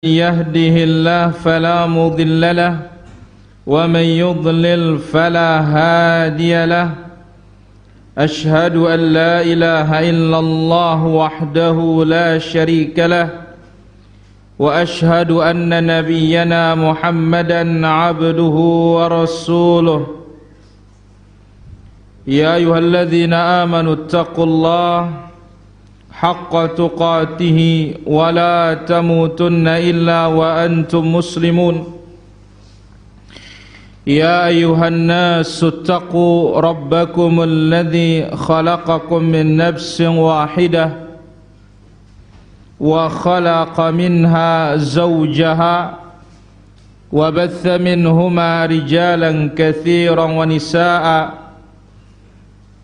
يهده الله فلا مضل له ومن يضلل فلا هادي له أشهد أن لا إله إلا الله وحده لا شريك له وأشهد أن نبينا محمدا عبده ورسوله يا أيها الذين آمنوا اتقوا الله حق تقاته ولا تموتن إلا وأنتم مسلمون يا أيها الناس اتقوا ربكم الذي خلقكم من نفس واحدة وخلق منها زوجها وبث منهما رجالا كثيرا ونساء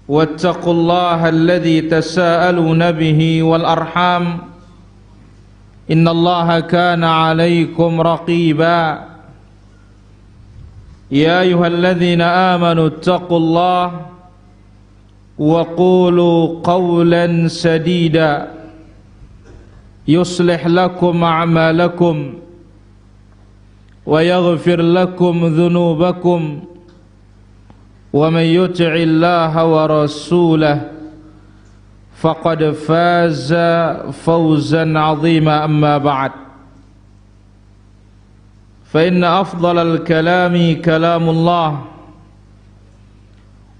واتقوا الله الذي تساءلون به والأرحام إن الله كان عليكم رقيبا يا أيها الذين آمنوا اتقوا الله وقولوا قولا سديدا يصلح لكم أعمالكم ويغفر لكم ذنوبكم ومن يطع الله ورسوله فقد فاز فوزا عظيما أما بعد فإن أفضل الكلام كلام الله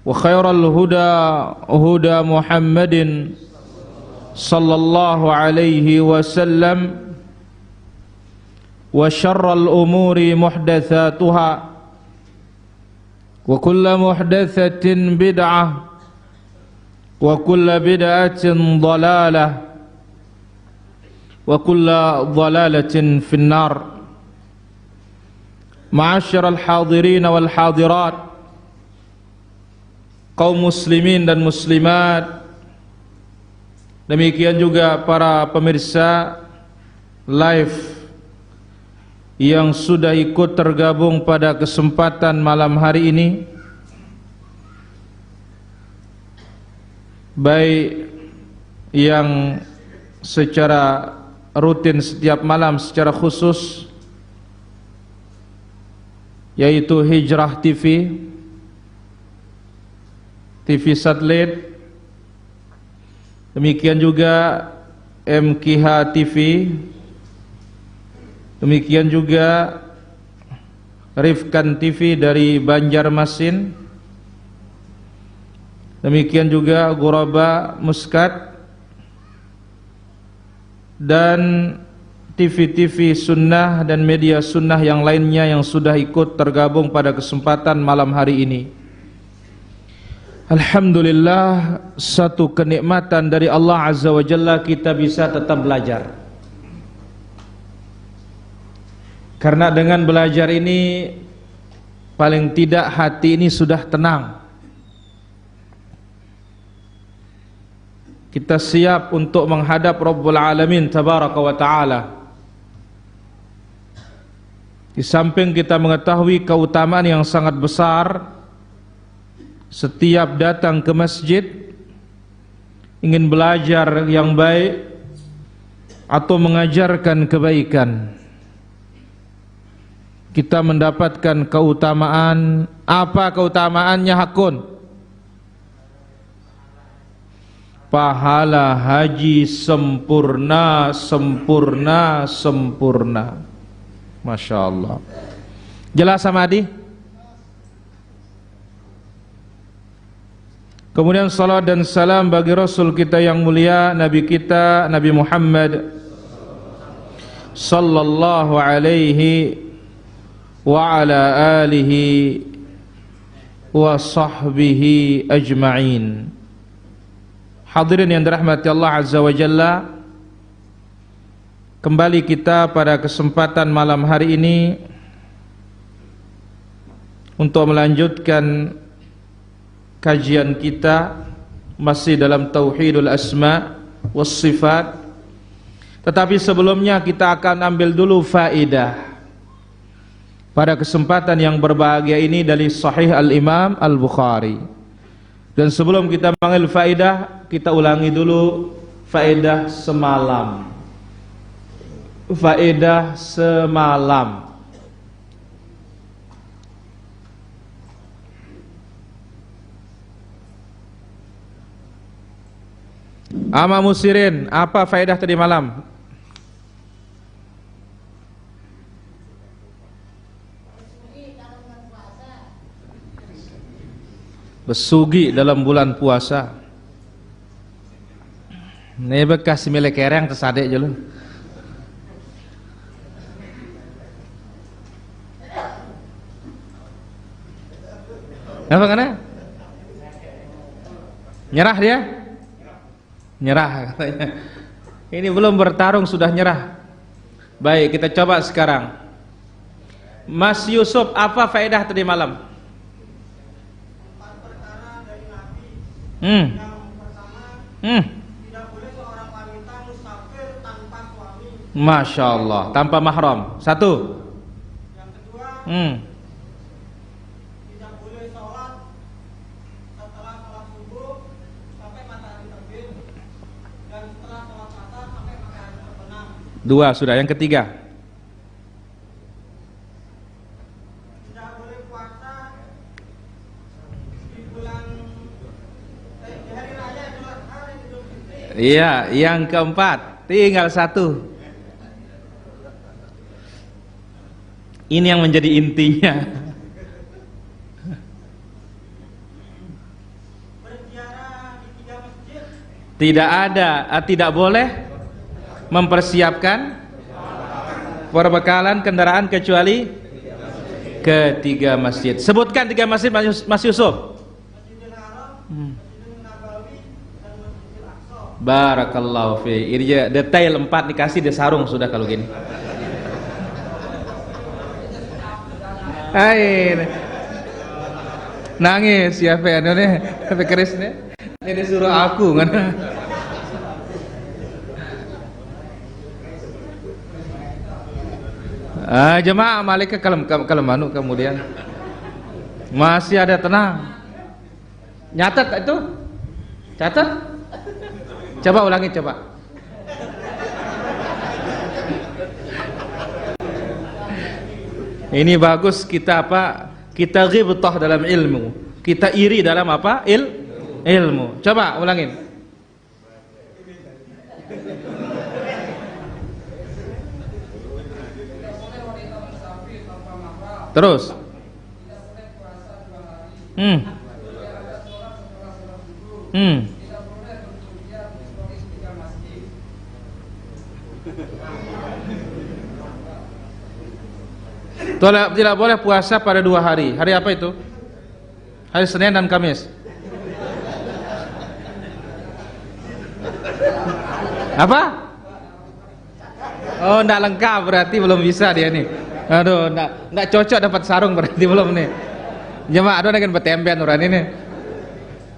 وخير الهدى هدى محمد صلى الله عليه وسلم وشر الأمور محدثاتها وكل محدثة بدعة وكل بدعة ضلالة وكل ضلالة في النار. Ma'asyiral hadirin wal hadirat, kaum muslimin dan muslimat, demikian juga para pemirsa live yang sudah ikut tergabung pada kesempatan malam hari ini, baik yang secara rutin setiap malam secara khusus, yaitu Hijrah TV, TV satelit, demikian juga MKH TV, demikian juga Rifkan TV dari Banjarmasin, demikian juga Ghuraba Muscat, dan TV-TV sunnah dan media sunnah yang lainnya yang sudah ikut tergabung pada kesempatan malam hari ini. Alhamdulillah, satu kenikmatan dari Allah Azza wa Jalla kita bisa tetap belajar. Karena dengan belajar ini paling tidak hati ini sudah tenang. Kita siap untuk menghadap Rabbul Alamin Tabaraka wa Ta'ala. Di samping kita mengetahui keutamaan yang sangat besar, setiap datang ke masjid ingin belajar yang baik atau mengajarkan kebaikan, kita mendapatkan keutamaan. Apa keutamaannya, Hakun? Pahala haji sempurna, sempurna, sempurna. Masya Allah. Jelas sama Adi? Kemudian salat dan salam bagi Rasul kita yang mulia, Nabi kita, Nabi Muhammad sallallahu alaihi wa ala alihi wa sahbihi ajma'in. Hadirin yang dirahmati Allah Azza wa Jalla, kembali kita pada kesempatan malam hari ini untuk melanjutkan kajian kita masih dalam Tauhidul Asma was Sifat. Tetapi sebelumnya kita akan ambil dulu faedah pada kesempatan yang berbahagia ini dari Sahih Al-Imam Al-Bukhari. Dan sebelum kita mengambil faedah, kita ulangi dulu faedah semalam. faedah semalam. Ama Musirin, apa faedah tadi malam? Besugi dalam bulan puasa. Ini bekas milik kereng tersadek je lu. Apa kena? Nyerah dia? Nyerah katanya. Ini belum bertarung sudah nyerah. Baik, kita coba sekarang. Mas Yusuf, apa faedah tadi malam? Tidak boleh seorang wanita musafir tanpa suami. Masya Allah, tanpa mahram. Satu. Yang kedua, tidak boleh sholat setelah sholat subuh sampai matahari terbit, dan setelah sholat asar sampai matahari terbenam. Dua sudah. Yang ketiga. Tidak boleh puasa di bulan di hari raya Idul Adha dan Idul Fitri. Iya, yang keempat. Tinggal satu. Ini yang menjadi intinya. Berziarah di 3 masjid. Tidak ada, tidak boleh mempersiapkan perbekalan kendaraan kecuali ketiga masjid. Sebutkan 3 masjid, Mas Yusuf. Masjidil Haram, Masjidil Nabawi, dan Masjidil Aqsa. Barakallahu fi. Ini je detail 4 dikasih di sarung sudah kalau gini. Hai. Nangis ya Fen ini. Tapi keris nih. Ini disuruh aku kan. Jemaah Malik kalau manu kemudian masih ada tenang. Nyatat itu? Catat? Coba ulangi coba. Ini bagus kita apa? Kita ghibtah dalam ilmu. Kita iri dalam apa? Ilmu. Coba ulangin. Terus. Tidak boleh puasa pada 2 hari. Hari apa itu? Hari Senin dan Kamis. Apa? Oh, enggak lengkap berarti belum bisa dia nih. Aduh, enggak cocok dapat sarung berarti belum nih. Jemaah aduh dengan betemben orang ini.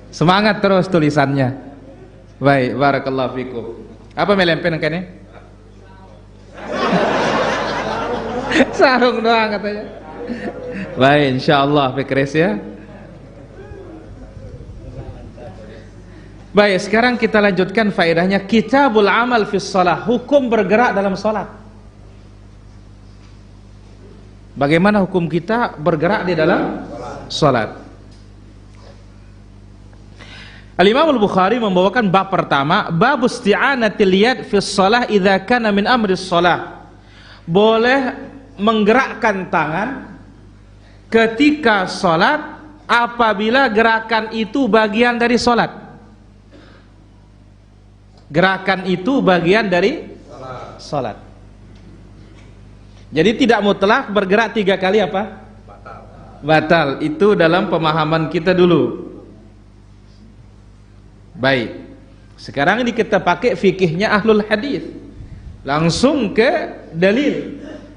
Semangat terus tulisannya. Baik, barakallahu fikum. Apa melempen kan ini? Sarung doang katanya. Baik, insyaallah fikres ya. Baik, sekarang kita lanjutkan faedahnya kitabul amal fis shalah, hukum bergerak dalam salat. Bagaimana hukum kita bergerak di dalam salat? Al-Imam Al-Bukhari membawakan bab pertama, bab isti'anatil yad fis shalah idza kana min amri shalah. Boleh menggerakkan tangan ketika salat apabila gerakan itu bagian dari salat. Gerakan itu bagian dari salat. Jadi tidak mutlak bergerak 3 kali apa? Batal. Itu dalam pemahaman kita dulu. Baik. Sekarang ini kita pakai fikihnya ahlul hadis. Langsung ke dalil.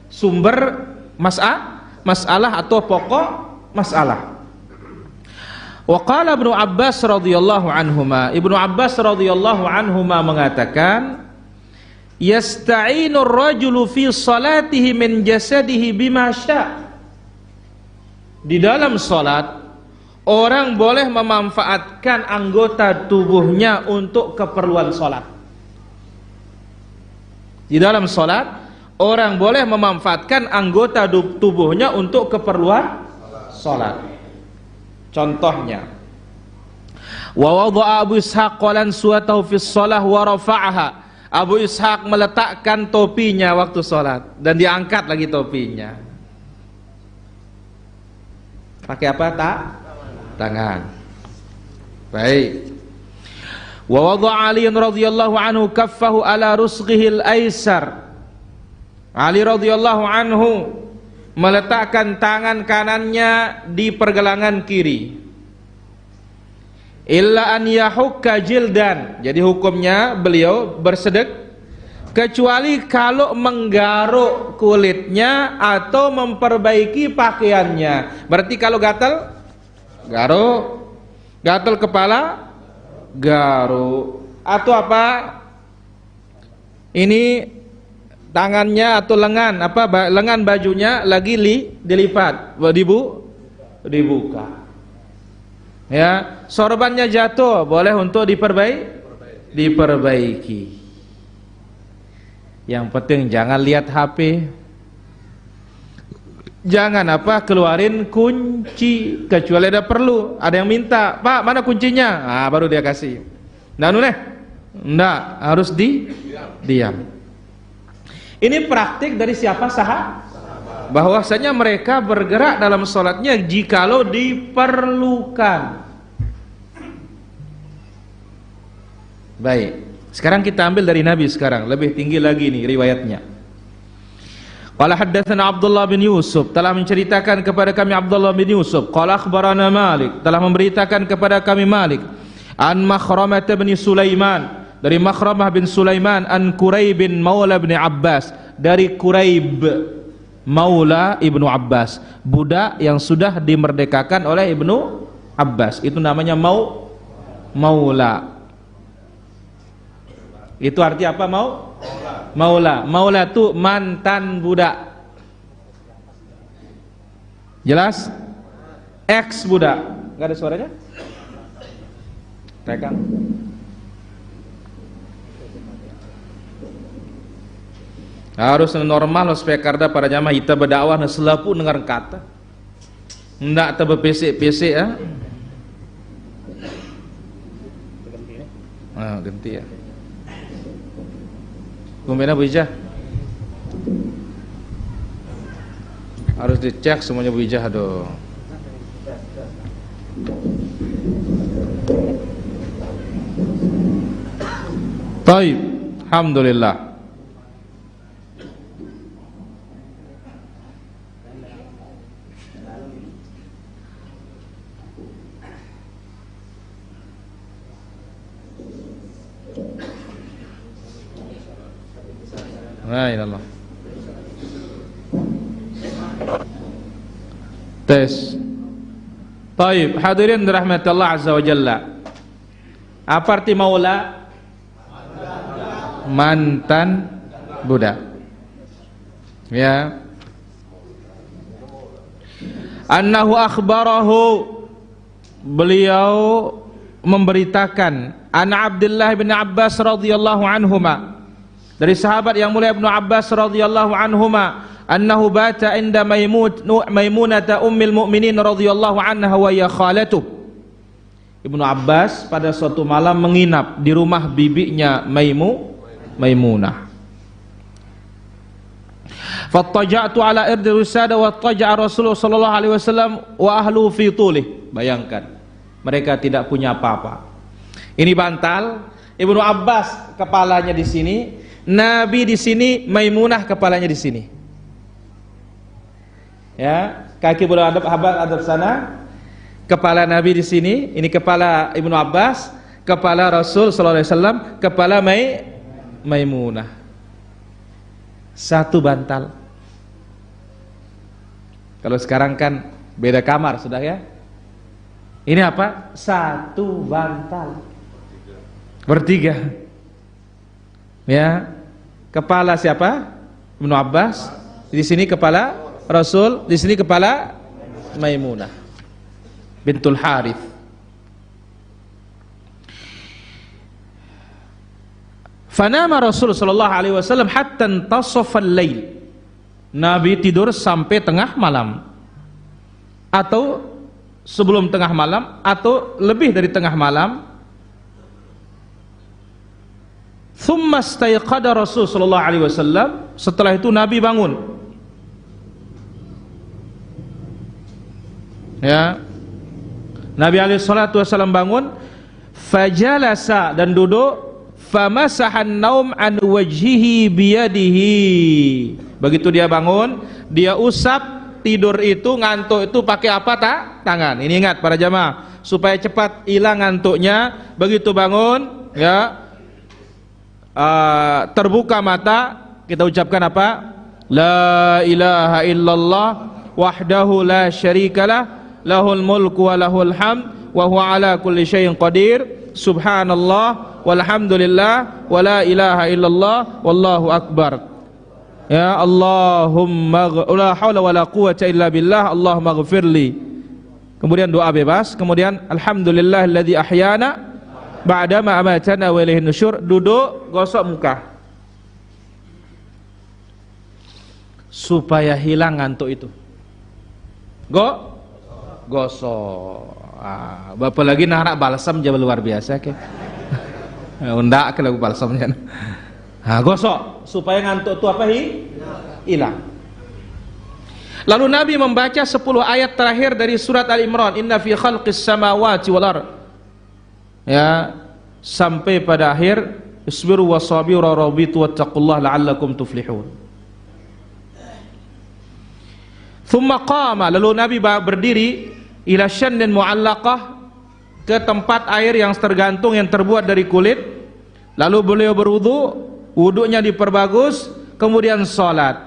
Sumber masalah atau pokok masalah. Wa qala Ibnu Abbas radhiyallahu anhuma, Ibnu Abbas radhiyallahu anhuma mengatakan, yasta'inu ar-rajulu fi salatihi min jasadihi bima syaa. Di dalam salat orang boleh memanfaatkan anggota tubuhnya untuk keperluan salat. Di dalam salat orang boleh memanfaatkan anggota tubuhnya untuk keperluan sholat. Contohnya, wa wada'a Abu Ishaq qalan suwatahu fi shalah wa rafa'aha. Abu Ishaq meletakkan topinya waktu sholat dan diangkat lagi topinya. Pakai apa? Tangan. Baik. Wa wada'a Ali radhiyallahu anhu kaffahu ala rusghihil aisar. Ali radhiyallahu anhu meletakkan tangan kanannya di pergelangan kiri. Illa an yahukka jildan. Jadi hukumnya beliau bersedek kecuali kalau menggaruk kulitnya atau memperbaiki pakaiannya. Berarti kalau gatal, garuk. Gatal kepala, garuk. Atau apa? Ini tangannya atau lengan, lengan bajunya lagi dilipat, dibuka. Ya, sorbannya jatuh, boleh untuk diperbaiki. Yang penting jangan lihat HP. Jangan keluarin kunci kecuali ada perlu, ada yang minta, "Pak, mana kuncinya?" Baru dia kasih. Enggak, harus diam. Ini praktik dari siapa? Sahabat. Bahwasanya mereka bergerak dalam sholatnya jikalau diperlukan. Baik, sekarang kita ambil dari Nabi sekarang, lebih tinggi lagi nih riwayatnya. Qala haddatsana Abdullah bin Yusuf, telah menceritakan kepada kami Abdullah bin Yusuf. Qala akhbarana Malik, telah memberitakan kepada kami Malik. An Makhramah bin Sulaiman, dari Makhramah bin Sulaiman. An Quraib bin Maula bin Abbas, dari Quraib Maula Ibnu Abbas, budak yang sudah dimerdekakan oleh Ibnu Abbas. Itu namanya Maula. Itu arti apa? Maula. Maula itu mantan budak. Jelas? Ex budak. Gak ada suaranya? Rekam. Harus normal supaya karena para jamaah kita berdakwah selapu dengar kata. Ndak tebe pesek-pesek ya. Ganti ya. Kumpena Bu Ijah. Harus dicek semuanya Bu Ijah dong. Baik, alhamdulillah. La ilallah. Tes. Baik, hadirin dirahmati Allah azza wa jalla. Apa arti maula? Mantan budak. Ya. Annahu akhbarahu, beliau memberitakan an Abdullah bin Abbas radhiyallahu anhuma, dari sahabat yang mulia Ibnu Abbas radhiyallahu anhuma, annahu bata inda Maimunah ummil mukminin radhiyallahu anha wa ya khalatuh. Ibnu Abbas pada suatu malam menginap di rumah bibinya Maimunah. Fattaja'tu ala irdi rusada wa taja'a Rasulullah sallallahu alaihi wasallam wa ahlu fi tulih. Bayangkan, mereka tidak punya apa-apa. Ini bantal, Ibnu Abbas kepalanya di sini, Nabi di sini, Maimunah kepalanya di sini. Ya, kaki bola hadap sana, kepala Nabi di sini, ini kepala Ibnu Abbas, kepala Rasul sallallahu alaihi wasallam, kepala Maimunah. Satu bantal. Kalau sekarang kan beda kamar sudah ya. Ini apa? Satu bantal. Bertiga. Ya. Kepala siapa? Ibnu Abbas. Di sini kepala Rasul, di sini kepala Maimunah bintul Harith. Fanama Rasul sallallahu alaihi wasallam hatta intasafal lail. Nabi tidur sampai tengah malam, atau sebelum tengah malam, atau lebih dari tengah malam. Thumma istayqada Rasul sallallahu alaihi wasallam. Setelah itu Nabi bangun. Ya. Nabi alaihi salatu wasallam bangun, fajalasa, dan duduk, famasahan naum an wajhihi biyadihi. Begitu dia bangun, dia usap tidur itu, ngantuk itu pakai apa tangan. Ini ingat para jamaah, supaya cepat hilang ngantuknya. Begitu bangun, ya, terbuka mata, kita ucapkan apa? La ilaha illallah wahdahu la syarikalah, lahul mulku wa lahul hamd wa huwa ala kulli syai'in qadir. Subhanallah walhamdulillah wa la ilaha illallah wallahu akbar. Ya Allahumma la haula wala quwwata illa billah, Allahumma ghfirli. Kemudian doa bebas, kemudian alhamdulillahilladzi ahyana ba'da ma amatana wa ilaihin nusyur. Duduk, gosok muka supaya hilang ngantuk itu. Gosok. Bapak lagi nak balsam jauh luar biasa ke. Undak ke lagu balsamnya. Gosok supaya ngantuk itu apa hilang. Lalu Nabi membaca 10 ayat terakhir dari surat Al-Imran, inna fi khalqis samawati wal ard. Ya, sampai pada akhir isbiru wasabiru rabitu wattaqullaha la'allakum tuflihun. Thumma qama, lalu Nabi berdiri, ila syannin mu'allaqah, ke tempat air yang tergantung, yang terbuat dari kulit. Lalu beliau berwudu, wudunya diperbagus, kemudian salat.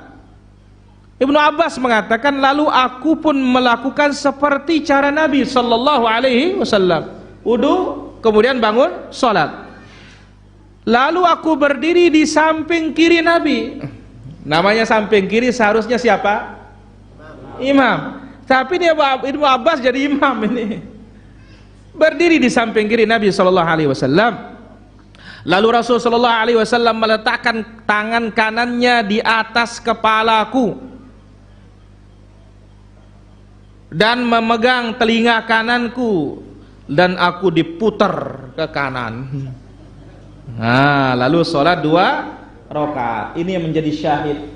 Ibnu Abbas mengatakan, lalu aku pun melakukan seperti cara Nabi sallallahu alaihi wasallam. Wudu, kemudian bangun salat. Lalu aku berdiri di samping kiri Nabi. Namanya samping kiri seharusnya siapa? Imam. Tapi dia Ibnu Abbas jadi imam ini. Berdiri di samping kiri Nabi sallallahu alaihi wasallam. Lalu Rasul sallallahu alaihi wasallam meletakkan tangan kanannya di atas kepalaku dan memegang telinga kananku, dan aku diputar ke kanan. Lalu sholat 2 rakaat. Ini yang menjadi syahid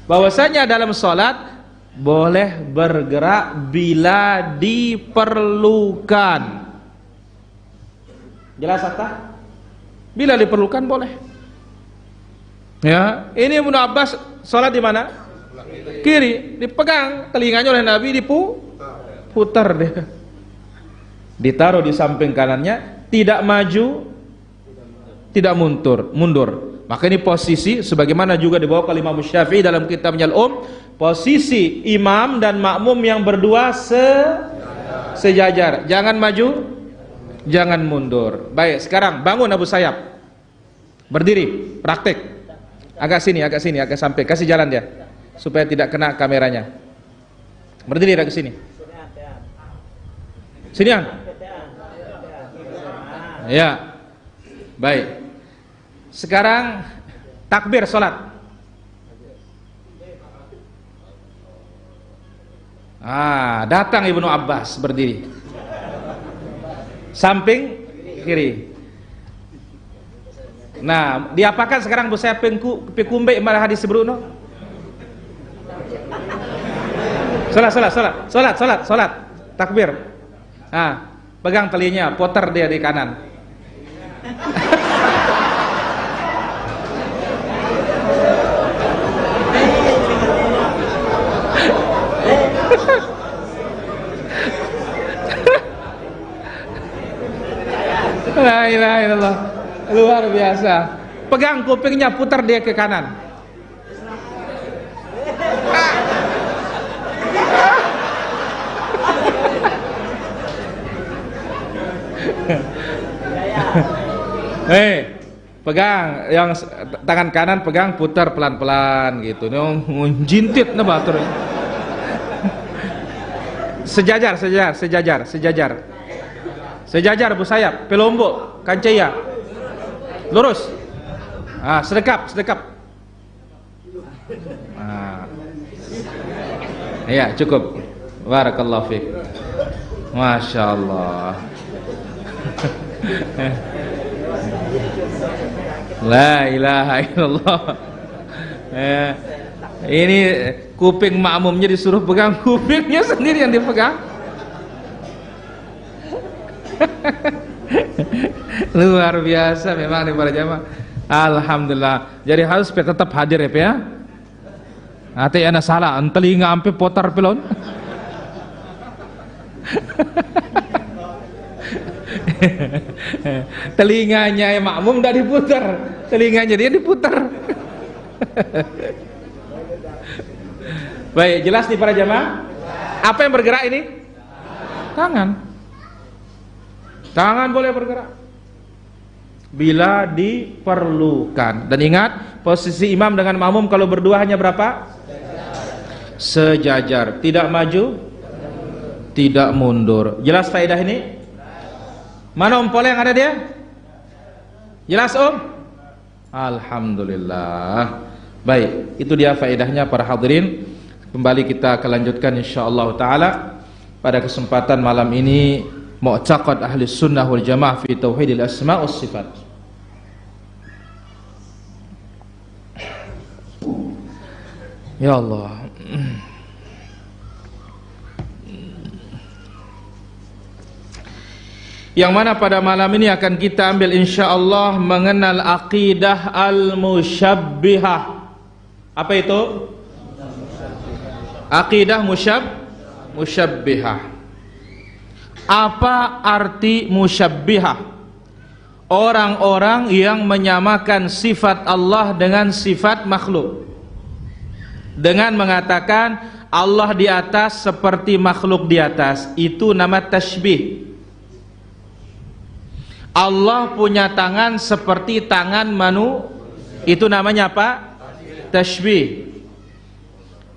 bahwasanya dalam sholat boleh bergerak bila diperlukan. Jelas tak? Bila diperlukan boleh. Ya, ini Ibnu Abbas sholat di mana? Kiri, dipegang telinganya oleh Nabi, diputar dia. Ditaruh di samping kanannya, tidak maju, tidak mundur. Maka ini posisi sebagaimana juga dibawa oleh Imam Syafi'i dalam kitabnya Al-Um, posisi imam dan makmum yang berdua sejajar. Jangan maju, jangan mundur. Baik, sekarang bangun Abu Sayyaf. Berdiri, praktek. Agak sini, agak sampai. Kasih jalan dia supaya tidak kena kameranya. Berdiri agak sini. Sinian. Ya. Baik. Sekarang takbir salat. Datang Ibnu Abbas berdiri. Samping kiri. Nah, diapakan sekarang bu saya pekumbe malah hadis sebelumnya? Salat. Takbir. Pegang talinya, putar dia di kanan. La ilaha illallah, luar biasa. Pegang kupingnya, putar dia ke kanan. Pegang yang tangan kanan, pegang, putar pelan-pelan gitu. Jintit na batur. Sejajar Abu Sayyaf, pelombok, kancaya. Lurus. Sedekap. Ya, cukup. Barakallahu fiik. Masya Allah. La ilaha illallah. Ini kuping makmumnya disuruh pegang, kupingnya sendiri yang dipegang. Luar biasa memang nih para jamaah. Alhamdulillah. Jadi harus tetap hadir ya, Pak ya. Ate ana salah, telinga ampe potar pelon. Telinganya makmum udah diputar, telinganya dia diputar. Baik, jelas nih para jamaah. Apa yang bergerak ini? Tangan boleh bergerak bila diperlukan. Dan ingat, posisi imam dengan makmum kalau berdua hanya berapa? Sejajar, tidak maju, tidak mundur. Jelas faedah ini? Mana Om Pole yang ada dia? Jelas Om? Alhamdulillah. Baik, itu dia faedahnya para hadirin. Kembali kita akan lanjutkan insyaallah taala pada kesempatan malam ini, mu'taqad ahli sunnah wal jamaah fi tauhidil asma' was sifat. Ya Allah. Yang mana pada malam ini akan kita ambil insyaallah mengenal aqidah al-musyabbihah. Apa itu? Aqidah musyabbihah. Apa arti musyabbihah? Orang-orang yang menyamakan sifat Allah dengan sifat makhluk, dengan mengatakan Allah di atas seperti makhluk di atas. Itu nama tashbih. Allah punya tangan seperti tangan itu namanya apa? Tashbih.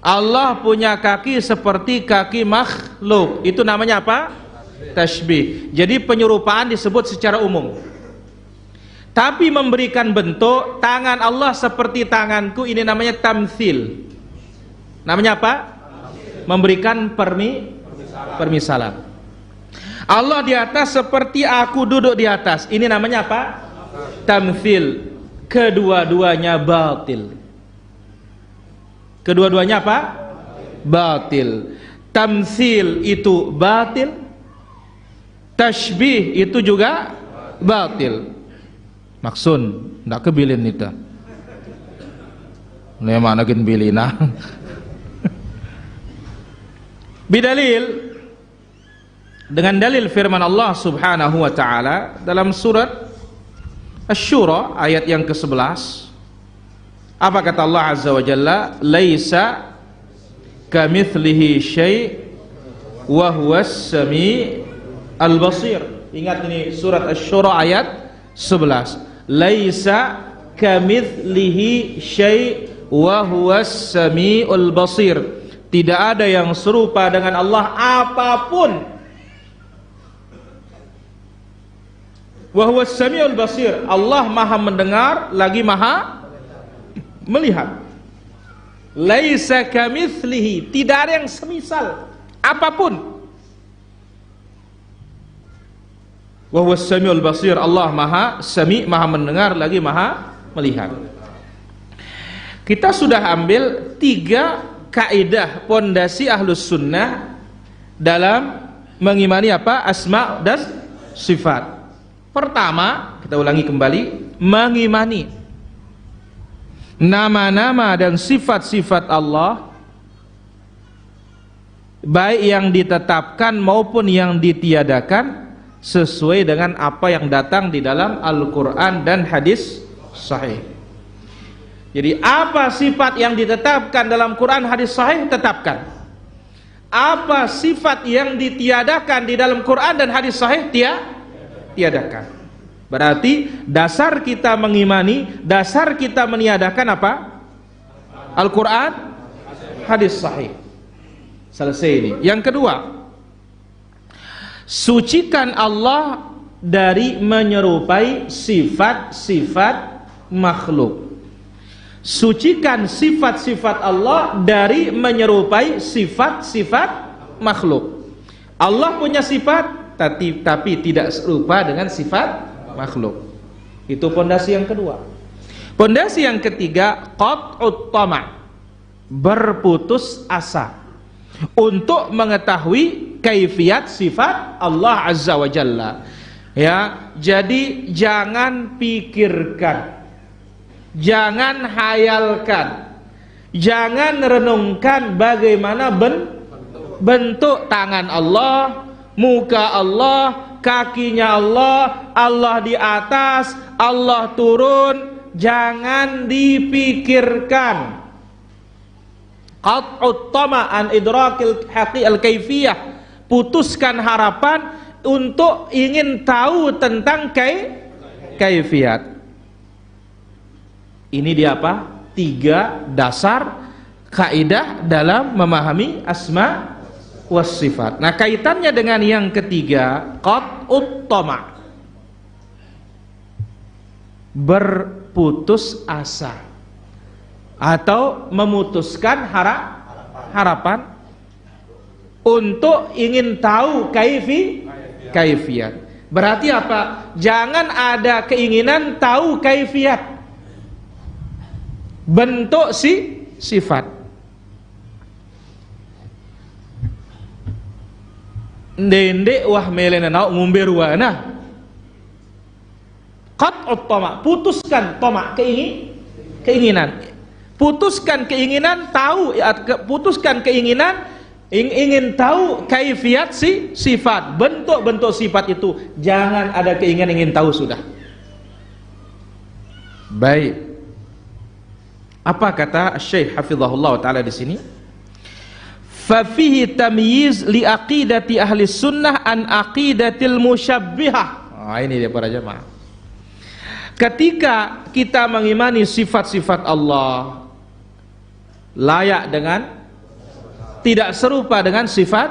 Allah punya kaki seperti kaki makhluk. Itu namanya apa? Tashbih. Jadi penyerupaan disebut secara umum. Tapi memberikan bentuk tangan Allah seperti tanganku, ini namanya tamtsil. Namanya apa? Memberikan permisalan. Allah di atas seperti aku duduk di atas. Ini namanya apa? Tamtsil. Kedua-duanya batil. Kedua-duanya apa? Batil. Tamtsil itu batil. Tashbih itu juga batil. Maksud ndak kebilin nita. Nema nakin bilina. Bidalil, dengan dalil firman Allah Subhanahu wa taala dalam surat Asy-Syura ayat yang ke-11. Apa kata Allah Azza wa Jalla? Laisa kamitslihi syai' wa huwas sami'ul basir. Ingat ini surat Asy-Syura ayat 11. Laisa kamitslihi syai' wa huwas sami'ul basir. Tidak ada yang serupa dengan Allah apapun. Wa huwas sami'ul basir. Allah Maha mendengar lagi Maha melihat. Laisa kamitslihi, tidak ada yang semisal apapun. Wa huwas sami'ul basir. Allah Maha sami', Maha mendengar lagi Maha melihat. Kita sudah ambil 3 kaidah pondasi Ahlus Sunnah dalam mengimani apa? Asma dan sifat. Pertama, kita ulangi kembali, mengimani nama-nama dan sifat-sifat Allah, baik yang ditetapkan maupun yang ditiadakan, sesuai dengan apa yang datang di dalam Al-Quran dan hadis sahih. Jadi apa sifat yang ditetapkan dalam Quran hadis sahih, tetapkan. Apa sifat yang ditiadakan di dalam Quran dan hadis sahih, tiadakan. Berarti dasar kita mengimani, dasar kita meniadakan apa? Al-Quran, hadis sahih. Selesai ini. Yang kedua, sucikan Allah dari menyerupai sifat-sifat makhluk. Sucikan sifat-sifat Allah dari menyerupai sifat-sifat makhluk. Allah punya sifat tapi tidak serupa dengan sifat makhluk. Itu pondasi yang kedua. Pondasi yang ketiga, qat'ut tama', berputus asa untuk mengetahui kaifiat sifat Allah Azza wa Jalla. Ya, jadi jangan pikirkan, jangan hayalkan, jangan renungkan bagaimana bentuk tangan Allah, muka Allah, kakinya Allah, Allah di atas, Allah turun. Jangan dipikirkan. Qat'ut tama' an idrakil al-kaifiyah, putuskan harapan untuk ingin tahu tentang kaifiat. Ini dia apa? 3 dasar kaidah dalam memahami asma was sifat. Nah, kaitannya dengan yang ketiga, qat'ut tama', berputus asa atau memutuskan harapan untuk ingin tahu kaifiat. Berarti apa? Jangan ada keinginan tahu kaifiat, bentuk sifat. Ndendek wah melena nau ngumberuana. Qat'ut tama', putuskan tama', keinginan. Putuskan keinginan tahu, putuskan keinginan ingin tahu kaifiat sifat, bentuk-bentuk sifat itu. Jangan ada keinginan ingin tahu sudah. Baik. Apa kata Syekh hafizahullah taala di sini? Fa fihi tamyiz li aqidati ahli sunnah an aqidatil musyabbihah. Nah, ini dia para jemaah. Ketika kita mengimani sifat-sifat Allah layak dengan, tidak serupa dengan sifat,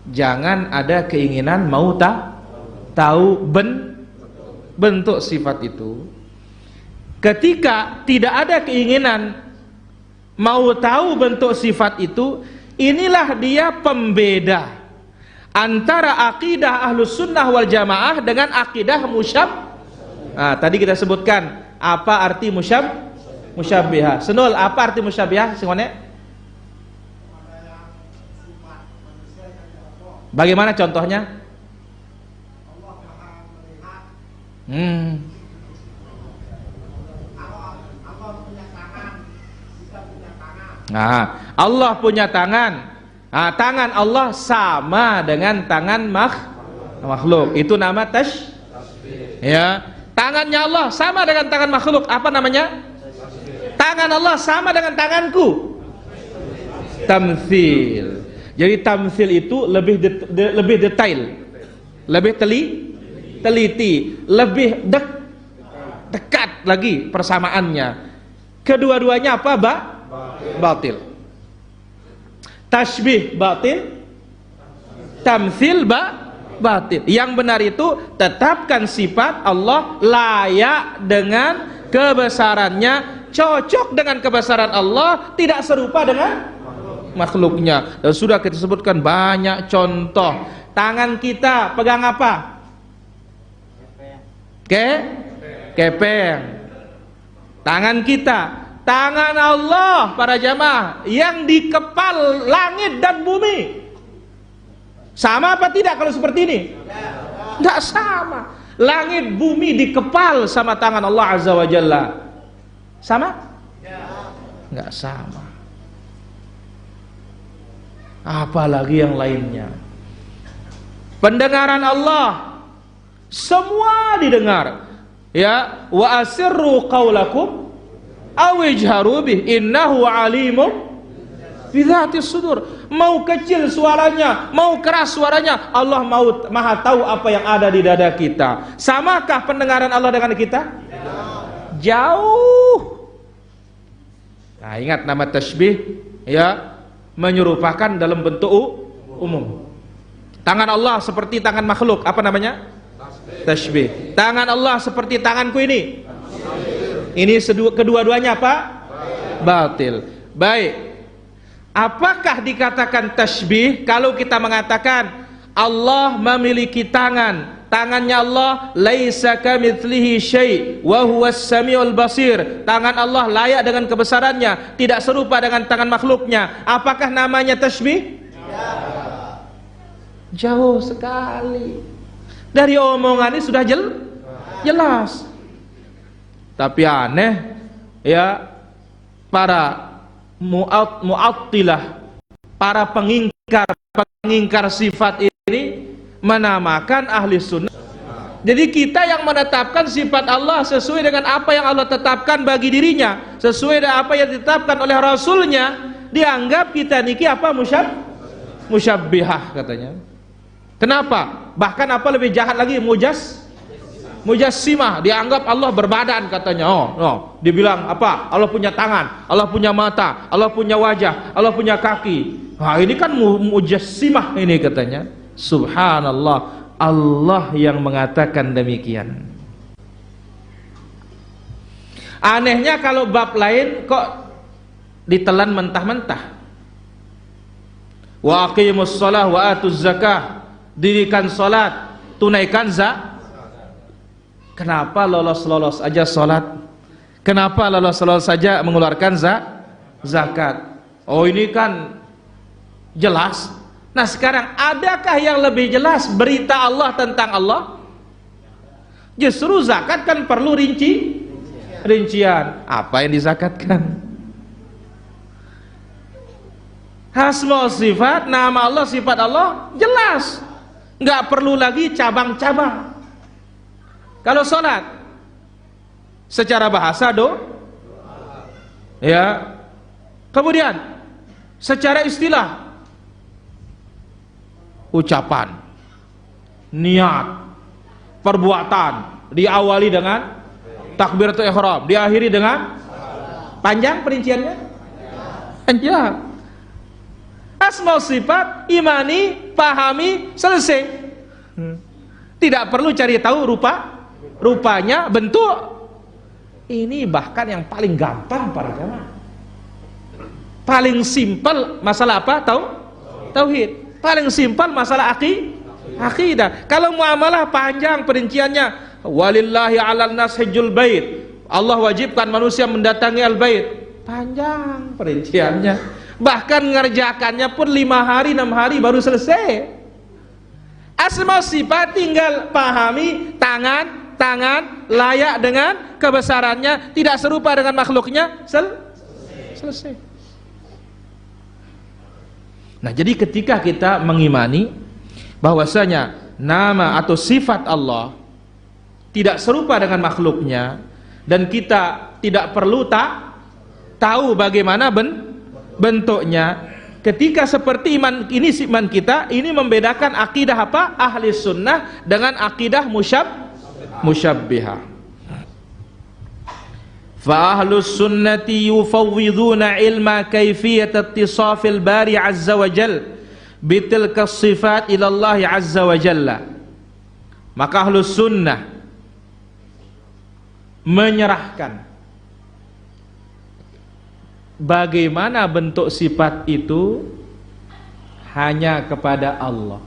jangan ada keinginan mau tahu bentuk sifat itu. Ketika tidak ada keinginan mau tahu bentuk sifat itu, inilah dia pembeda antara akidah ahlus sunnah wal jamaah dengan akidah tadi kita sebutkan apa arti musyabbihah. Senul, apa arti musyabbihah? Singone? Bagaimana contohnya? Allah punya tangan. Tangan Allah sama dengan tangan makhluk. Itu nama tasbih. Ya, tangannya Allah sama dengan tangan makhluk. Apa namanya? Tangan Allah sama dengan tanganku. Tamtsil. Jadi tamtsil itu lebih detail, lebih teliti, lebih dekat lagi persamaannya. Kedua-duanya apa? Batil. Tasbih batil, tamtsil batil. Yang benar itu tetapkan sifat Allah layak dengan kebesarannya, cocok dengan kebesaran Allah, tidak serupa dengan makhluknya. Dan sudah kita sebutkan banyak contoh. Tangan kita pegang apa? Kepeng. Tangan kita. Tangan Allah para jamaah yang di kepal langit dan bumi. Sama apa tidak kalau seperti ini? Tidak sama. Langit bumi dikepal sama tangan Allah Azza wa Jalla. Sama? Enggak sama. Apalagi yang lainnya. Pendengaran Allah semua didengar. Ya, wa asirru qaulakum aw ijharu bih innahu alimun bi dzatis sudur. Mau kecil suaranya, mau keras suaranya, Allah maha tahu apa yang ada di dada kita. Samakah pendengaran Allah dengan kita? Jauh. Nah, ingat nama tasbih ya, menyerupakan dalam bentuk umum. Tangan Allah seperti tangan makhluk, apa namanya? Tashbih. Tangan Allah seperti tanganku ini. Ini kedua-duanya apa? Batil. Baik. Apakah dikatakan tashbih kalau kita mengatakan Allah memiliki tangan? Tangannya Allah laisa kamitslihi syai' wa huwas samiul basir. Tangan Allah layak dengan kebesarannya, tidak serupa dengan tangan makhluknya. Apakah namanya tashbih? Jauh sekali. Dari omongan ini sudah jelas. Tapi aneh ya, para mu'attilah, para pengingkar sifat ini menamakan ahli sunnah. Jadi kita yang menetapkan sifat Allah sesuai dengan apa yang Allah tetapkan bagi dirinya, sesuai dengan apa yang ditetapkan oleh Rasulnya, dianggap kita niki apa? Musyabbihah katanya. Kenapa? Bahkan apa lebih jahat lagi? Mujassimah, dianggap Allah berbadan katanya. Dibilang apa? Allah punya tangan, Allah punya mata, Allah punya wajah, Allah punya kaki. Nah, ini kan mujassimah ini katanya. Subhanallah, Allah yang mengatakan demikian. Anehnya kalau bab lain kok ditelan mentah-mentah. Wa aqimus shalah wa atuz zakah, dirikan salat, tunaikan zakat. Kenapa lolos-lolos aja salat? Kenapa lolos-lolos saja mengeluarkan zakat? Oh, ini kan jelas. Nah, sekarang adakah yang lebih jelas berita Allah tentang Allah? Justru zakat kan perlu rincian. Apa yang dizakatkan? Asma sifat, nama Allah, sifat Allah jelas. Nggak perlu lagi cabang-cabang. Kalau sholat secara bahasa ya. Kemudian secara istilah, ucapan, niat, perbuatan, diawali dengan takbiratul ihram, diakhiri dengan panjang perinciannya? Panjang. Asma sifat, imani, pahami, selesai. Tidak perlu cari tahu rupanya, bentuk. Ini bahkan yang paling gampang para jamaah. Paling simpel masalah apa? Tauhid. Paling simpel masalah akidah. Kalau muamalah panjang perinciannya. Walillahi 'alan nas hajjul bait. Allah wajibkan manusia mendatangi al-bait. Panjang perinciannya. Bahkan mengerjakannya pun 5 hari 6 hari baru selesai. Asma sifat tinggal pahami, tangan layak dengan kebesarannya, tidak serupa dengan makhluknya, selesai. Nah, jadi ketika kita mengimani bahwasanya nama atau sifat Allah tidak serupa dengan makhluknya, dan kita tidak perlu tahu bagaimana bentuknya, ketika seperti iman kita ini membedakan akidah apa? Ahli sunnah dengan akidah musyabbihah. Fa ahlus sunnati yufawwiduna ilma kaifiyat ittisafil bari azza wa jal bitilka sifat ila Allah azza wa jalla. Maka ahlus sunnah menyerahkan bagaimana bentuk sifat itu hanya kepada Allah,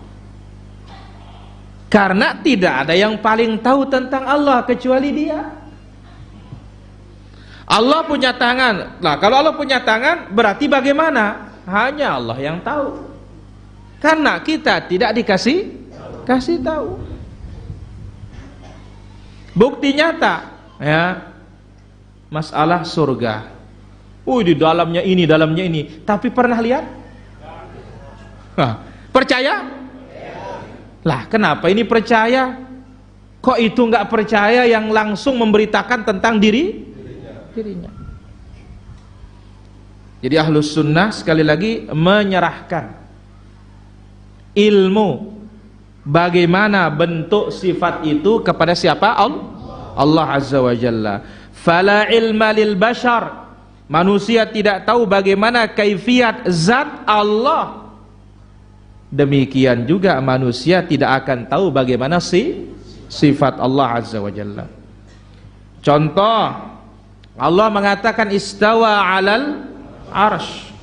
karena tidak ada yang paling tahu tentang Allah kecuali Dia. Allah punya tangan. Nah, kalau Allah punya tangan berarti bagaimana? Hanya Allah yang tahu, karena kita tidak dikasih tahu. Bukti nyata ya, masalah surga. Di dalamnya ini, tapi pernah lihat? Percaya? Lah, kenapa ini percaya? Kok itu nggak percaya yang langsung memberitakan tentang dirinya? Jadi ahlus sunnah sekali lagi menyerahkan ilmu bagaimana bentuk sifat itu kepada siapa? Allah azza wa jalla. Fala ilma lil bashar. Manusia tidak tahu bagaimana kaifiat zat Allah. Demikian juga manusia tidak akan tahu bagaimana sifat Allah Azza wa Jalla. Contoh, Allah mengatakan istawa 'alal arsy.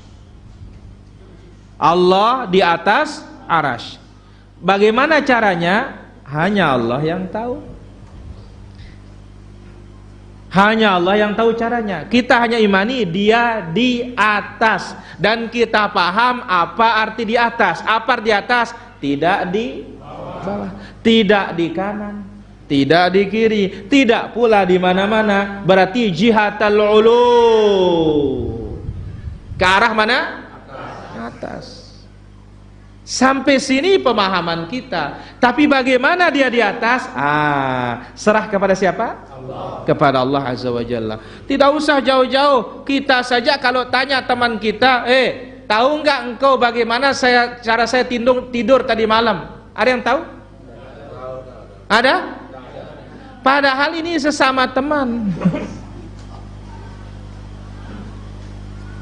Allah di atas arsy. Bagaimana caranya? Hanya Allah yang tahu. Hanya Allah yang tahu caranya. Kita hanya imani dia di atas, dan kita paham apa arti di atas. Apa di atas? Tidak di bawah, tidak di kanan, tidak di kiri, tidak pula di mana-mana. Berarti jihatal ulu. Ke arah mana? Atas. Sampai sini pemahaman kita. Tapi bagaimana dia di atas? Serah kepada siapa? Allah. Kepada Allah Azza wa Jalla. Tidak usah jauh-jauh. Kita saja kalau tanya teman kita, tahu nggak engkau bagaimana cara saya tidur tadi malam? Ada yang tahu? Ada? Padahal ini sesama teman.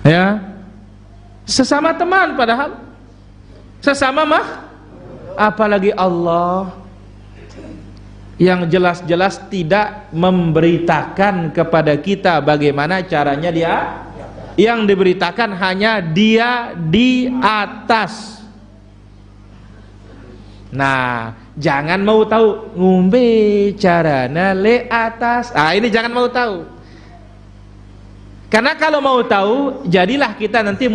Ya, sesama teman padahal. Sesama apalagi Allah yang jelas-jelas tidak memberitakan kepada kita bagaimana caranya dia. Yang diberitakan hanya dia di atas. Nah, jangan mau tahu ngombe caranya le atas. Ini jangan mau tahu. Karena kalau mau tahu, jadilah kita nanti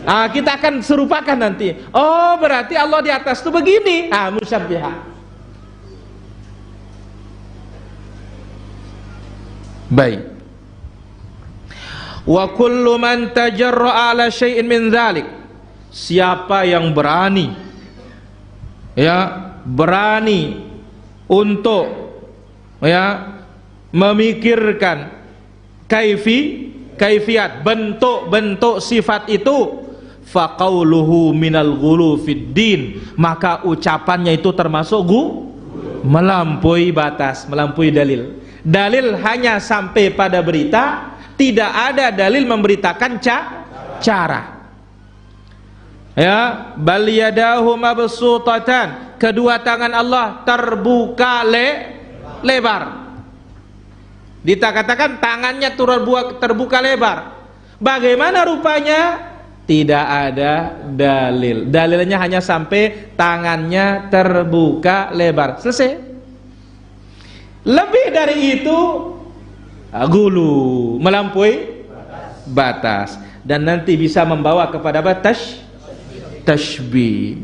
kita akan serupakan nanti. Oh, berarti Allah di atas itu begini. Musyabbihah. Baik. Wa kullu man tajarra'a ala syai'in min dzalik. Siapa yang berani untuk memikirkan kaifiyat, bentuk-bentuk sifat itu, faqauluhu minal ghulu fid din, maka ucapannya itu termasuk melampaui batas, melampaui dalil. Dalil hanya sampai pada berita, tidak ada dalil memberitakan cara. Ya, bal yadahu mabsutatan, kedua tangan Allah terbuka lebar. Dikatakan tangannya terbuka lebar. Bagaimana rupanya? Tidak ada dalil. Dalilnya hanya sampai tangannya terbuka lebar. Selesai. Lebih dari itu gulu, melampaui batas, dan nanti bisa membawa kepada tashbih.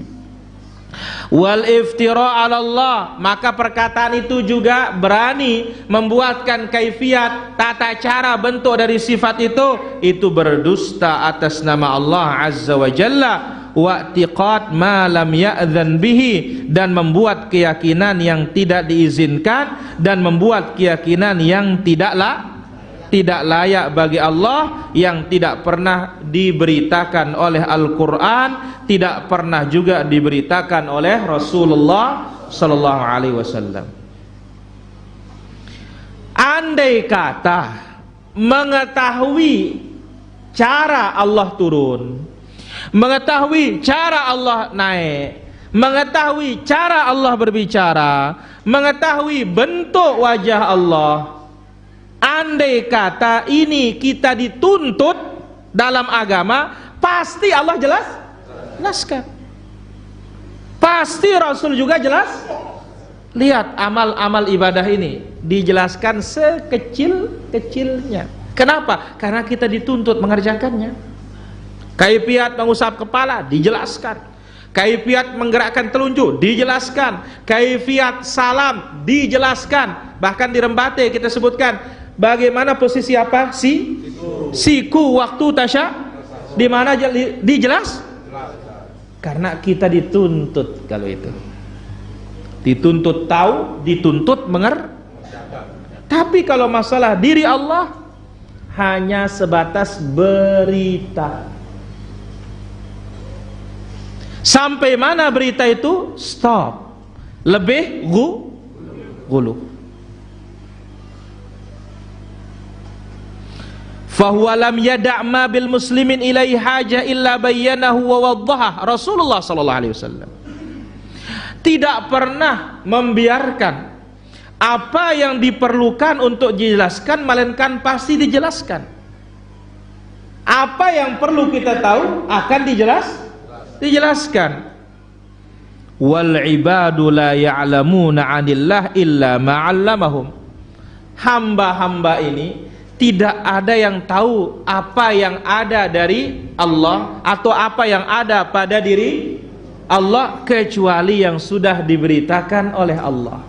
Wal iftira 'ala Allah, maka perkataan itu juga berani membuatkan kaifiat, tata cara, bentuk dari sifat itu berdusta atas nama Allah Azza wa Jalla, wa i'tiqad ma lam ya'dzan bihi, dan membuat keyakinan yang tidak diizinkan, dan membuat keyakinan yang tidak layak bagi Allah, yang tidak pernah diberitakan oleh Al-Quran, tidak pernah juga diberitakan oleh Rasulullah Sallallahu Alaihi Wasallam. Andai kata mengetahui cara Allah turun, mengetahui cara Allah naik, mengetahui cara Allah berbicara, mengetahui bentuk wajah Allah, andai kata ini kita dituntut dalam agama, pasti Allah jelaskan. Pasti Rasul juga jelas. Lihat amal-amal ibadah ini dijelaskan sekecil-kecilnya. Kenapa? Karena kita dituntut mengerjakannya. Kaifiat mengusap kepala dijelaskan. Kaifiat menggerakkan telunjuk dijelaskan. Kaifiat salam dijelaskan. Bahkan di rembate kita sebutkan bagaimana posisi apa? Siku waktu tasya di mana dijelas? Karena kita dituntut kalau itu. Dituntut tahu, dituntut Tapi kalau masalah diri Allah hanya sebatas berita. Sampai mana berita itu? Stop. Lebih gulu. Fahuwa lam yada' ma bil muslimin ilaihi haja illa bayyanahu wa waddaha. Rasulullah sallallahu alaihi wasallam tidak pernah membiarkan apa yang diperlukan untuk dijelaskan, melainkan pasti dijelaskan. Apa yang perlu kita tahu akan dijelaskan. Wal ibadu la ya'lamuna 'anillah illa ma 'allamahum. Hamba-hamba ini tidak ada yang tahu apa yang ada dari Allah atau apa yang ada pada diri Allah kecuali yang sudah diberitakan oleh Allah.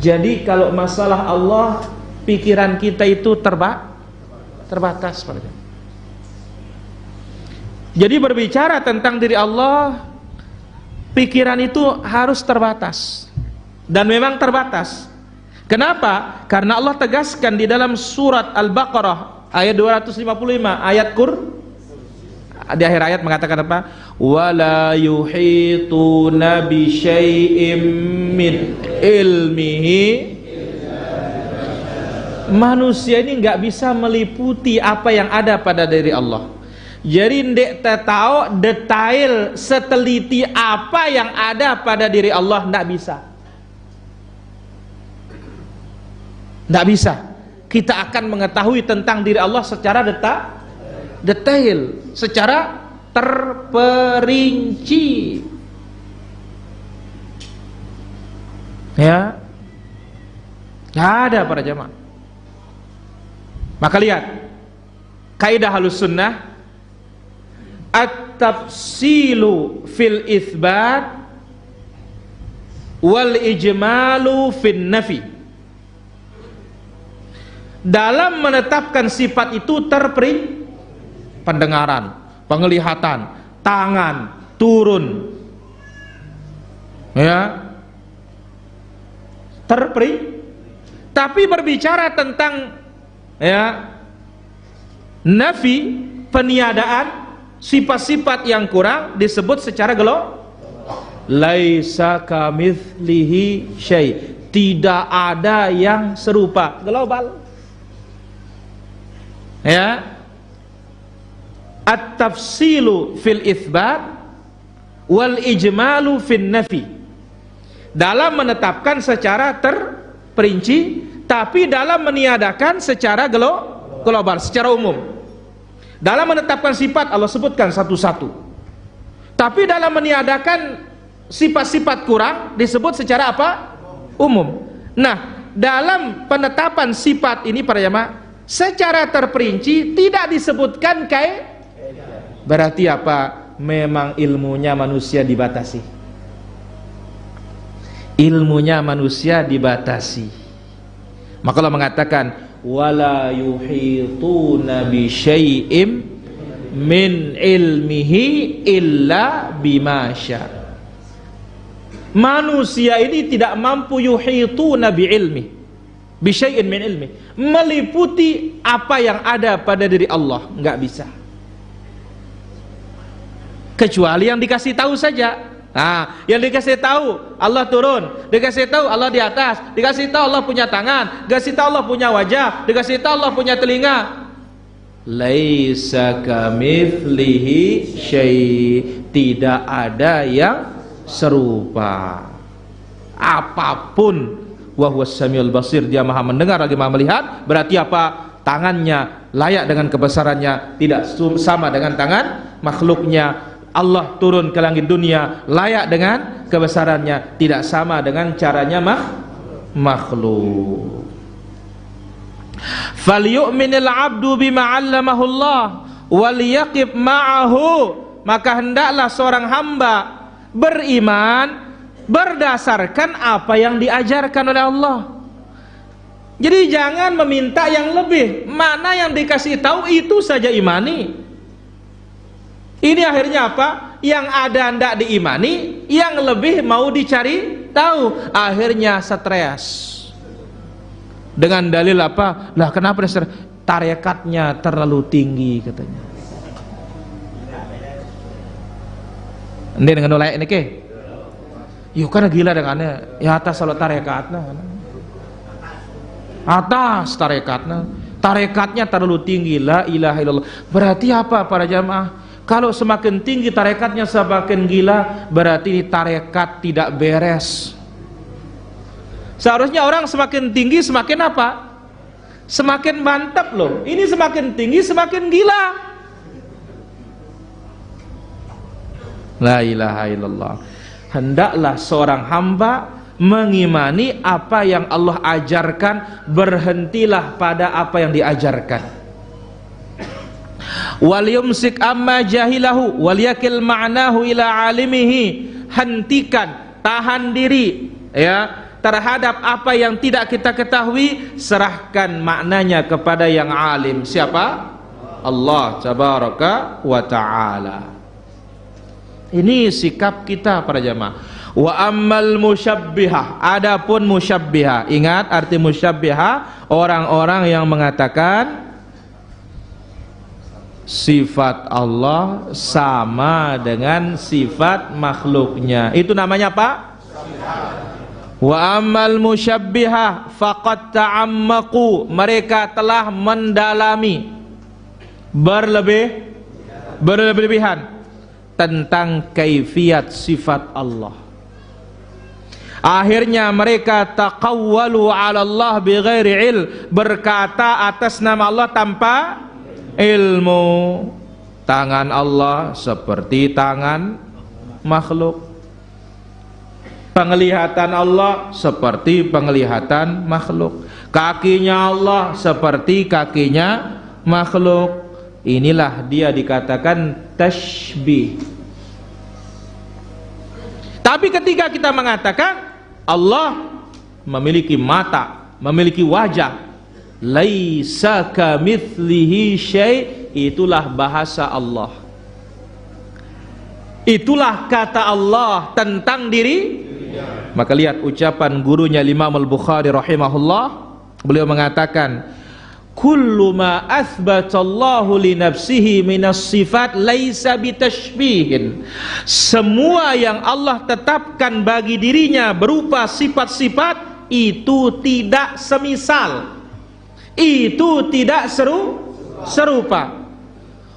Jadi kalau masalah Allah, pikiran kita itu terbatas. Jadi berbicara tentang diri Allah, pikiran itu harus terbatas. Dan memang terbatas. Kenapa? Karena Allah tegaskan di dalam surat Al-Baqarah ayat 255, ayat di akhir ayat mengatakan apa? Wala yuhituna bi syai'im min ilmihi. Manusia ini nggak bisa meliputi apa yang ada pada diri Allah. Jadi ndek tahu detail seteliti apa yang ada pada diri Allah, nggak bisa. Nggak bisa. Kita akan mengetahui tentang diri Allah secara detail, secara terperinci. Ya, nggak ada para jamaah. Maka lihat kaidah halus sunnah, at-tafsilu fil itsbat wal ijmalu fin nafi. Dalam menetapkan sifat itu pendengaran, penglihatan, tangan, turun, ya, tapi berbicara tentang ya nafi, peniadaan sifat-sifat yang kurang disebut secara laisa kamitslihi syai', tidak ada yang serupa, global. Ya, at-tafsilu fil itsbat wal ijmalu fin nafi. Dalam menetapkan secara terperinci, tapi dalam meniadakan secara global, secara umum. Dalam menetapkan sifat Allah sebutkan satu-satu, tapi dalam meniadakan sifat-sifat kurang disebut secara apa? Umum. Nah, dalam penetapan sifat ini para jamaah secara terperinci tidak disebutkan berarti apa? Memang ilmunya manusia dibatasi. Ilmunya manusia dibatasi. Maka Allah mengatakan wala yuhituna bi syai'im min ilmihi illa bima syaa. Manusia ini tidak mampu yuhituna bi ilmi, bi syai'in min ilmi, meliputi apa yang ada pada diri Allah, enggak bisa. Kecuali yang dikasih tahu saja. Nah, yang dikasih tahu Allah turun, dikasih tahu Allah di atas, dikasih tahu Allah punya tangan, dikasih tahu Allah punya wajah, dikasih tahu Allah punya telinga. Laisa kamitslihi syai', tidak ada yang serupa. Apapun, wa huwas samiul basir, dia maha mendengar lagi maha melihat. Berarti apa? Tangannya layak dengan kebesarannya, tidak sama dengan tangan makhluknya. Allah turun ke langit dunia layak dengan kebesarannya, tidak sama dengan caranya makhluk. Falyu'minil 'abdu bima 'allamahu Allah waliyaqib ma'ahu, maka hendaklah seorang hamba beriman berdasarkan apa yang diajarkan oleh Allah. Jadi jangan meminta yang lebih, mana yang dikasih tahu itu saja imani. Ini akhirnya apa? Yang ada hendak diimani, yang lebih mau dicari tahu. Akhirnya stres. Dengan dalil apa? Lah kenapa stres? Tarekatnya terlalu tinggi katanya. Ini dengan nolak ini ke? Yuk kan gila dengannya. Ya atas salat tarekatnya. Atas tarekatnya. Tarekatnya terlalu tinggi. La ilaha illallah. Berarti apa para jamaah? Kalau semakin tinggi tarekatnya semakin gila, berarti tarekat tidak beres. Seharusnya orang semakin tinggi semakin apa? Semakin mantap loh. Ini semakin tinggi semakin gila. La ilaha illallah. Hendaklah seorang hamba mengimani apa yang Allah ajarkan, berhentilah pada apa yang diajarkan. Wal yumsik amma jahilahu wal yakil ma'nahu ila alimihi. Hentikan, tahan diri ya terhadap apa yang tidak kita ketahui, serahkan maknanya kepada yang alim. Siapa? Allah tabaraka wa ta'ala. Ini sikap kita para jamaah. Wa ammal musyabbihah, adapun musyabbihah, ingat arti musyabbihah, orang-orang yang mengatakan sifat Allah sama dengan sifat makhluknya. Itu namanya apa? Wa ammal musyabbihah faqad ta'ammaqu, mereka telah mendalami berlebihan tentang kaifiat sifat Allah. Akhirnya mereka taqawwalu 'ala Allah bighairi ilm, berkata atas nama Allah tanpa ilmu. Tangan Allah seperti tangan makhluk. Penglihatan Allah seperti penglihatan makhluk. Kakinya Allah seperti kakinya makhluk. Inilah dia dikatakan tashbih. Tapi ketika kita mengatakan Allah memiliki mata, memiliki wajah, laisa kamitslihi syai', itulah bahasa Allah. Itulah kata Allah tentang diri. Maka lihat ucapan gurunya Imam Al-Bukhari rahimahullah, beliau mengatakan kullu ma athbatallahu li nafsihi minas sifat laisa bitashbihin. Semua yang Allah tetapkan bagi dirinya berupa sifat-sifat itu tidak semisal, itu tidak serupa.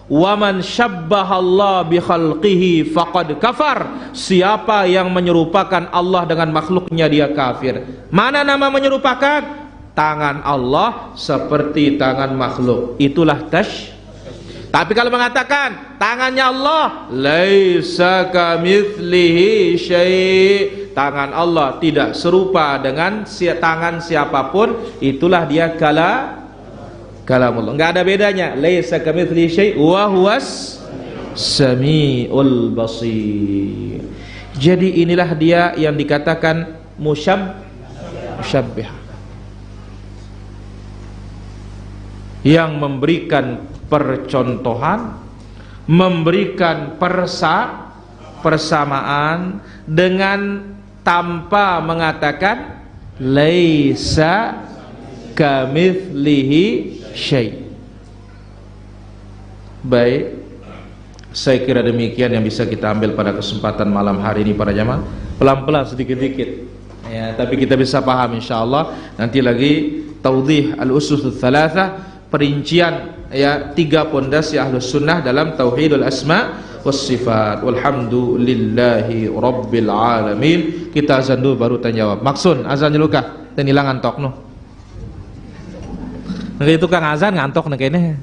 Wa man syabbahallah bi khalqihi faqad kafar. Siapa yang menyerupakan Allah dengan makhluknya dia kafir. Mana nama menyerupakan? Tangan Allah seperti tangan makhluk. Itulah Tapi kalau mengatakan tangannya Allah laisa kamitslihi syai', tangan Allah tidak serupa dengan tangan siapapun, itulah dia kalamullah. Enggak ada bedanya. Laisa kamitslihi syai' wa huwas samiul basir. Jadi inilah dia yang dikatakan musyabbih, yang memberikan percontohan, memberikan persamaan dengan tanpa mengatakan laisa kamitslihi syai'. Baik, saya kira demikian yang bisa kita ambil pada kesempatan malam hari ini para jamaah. Pelan-pelan sedikit-sedikit ya, tapi kita bisa paham insyaallah. Nanti lagi taudhih al-usus tsalatsa, perincian ya 3 pondasi Ahlus Sunnah dalam tauhidul asma was sifat. Walhamdulillahi rabbil alamin. Kita azan dulu baru tanya jawab. Maksud azan dulu kah? Dan hilang antok noh. Nggak itu kang azan ngantok nih kayaknya.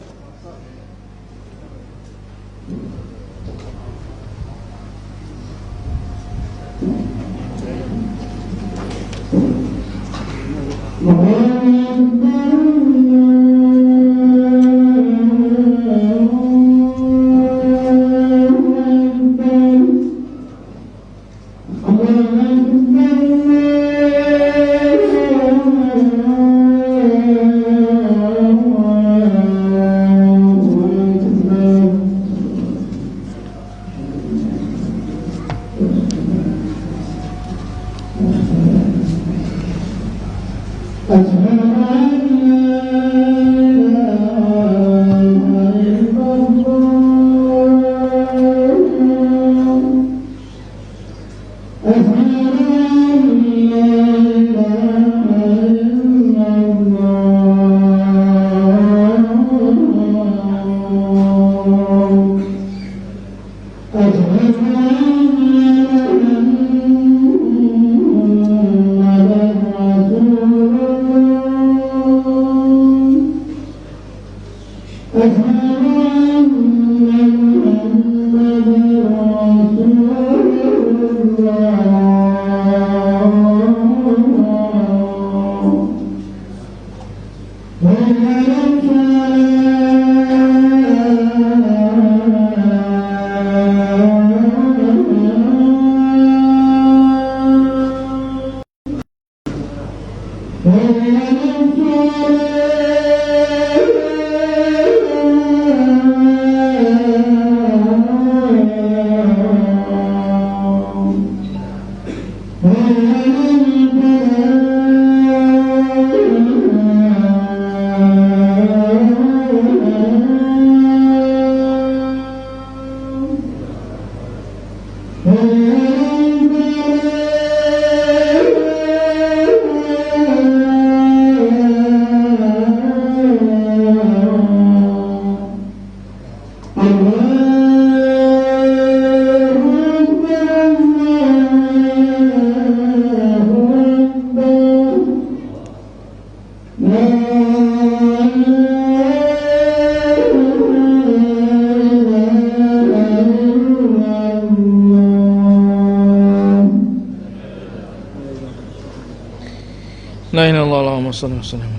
La ilaha illallah, Allahumma shalli wa sallim.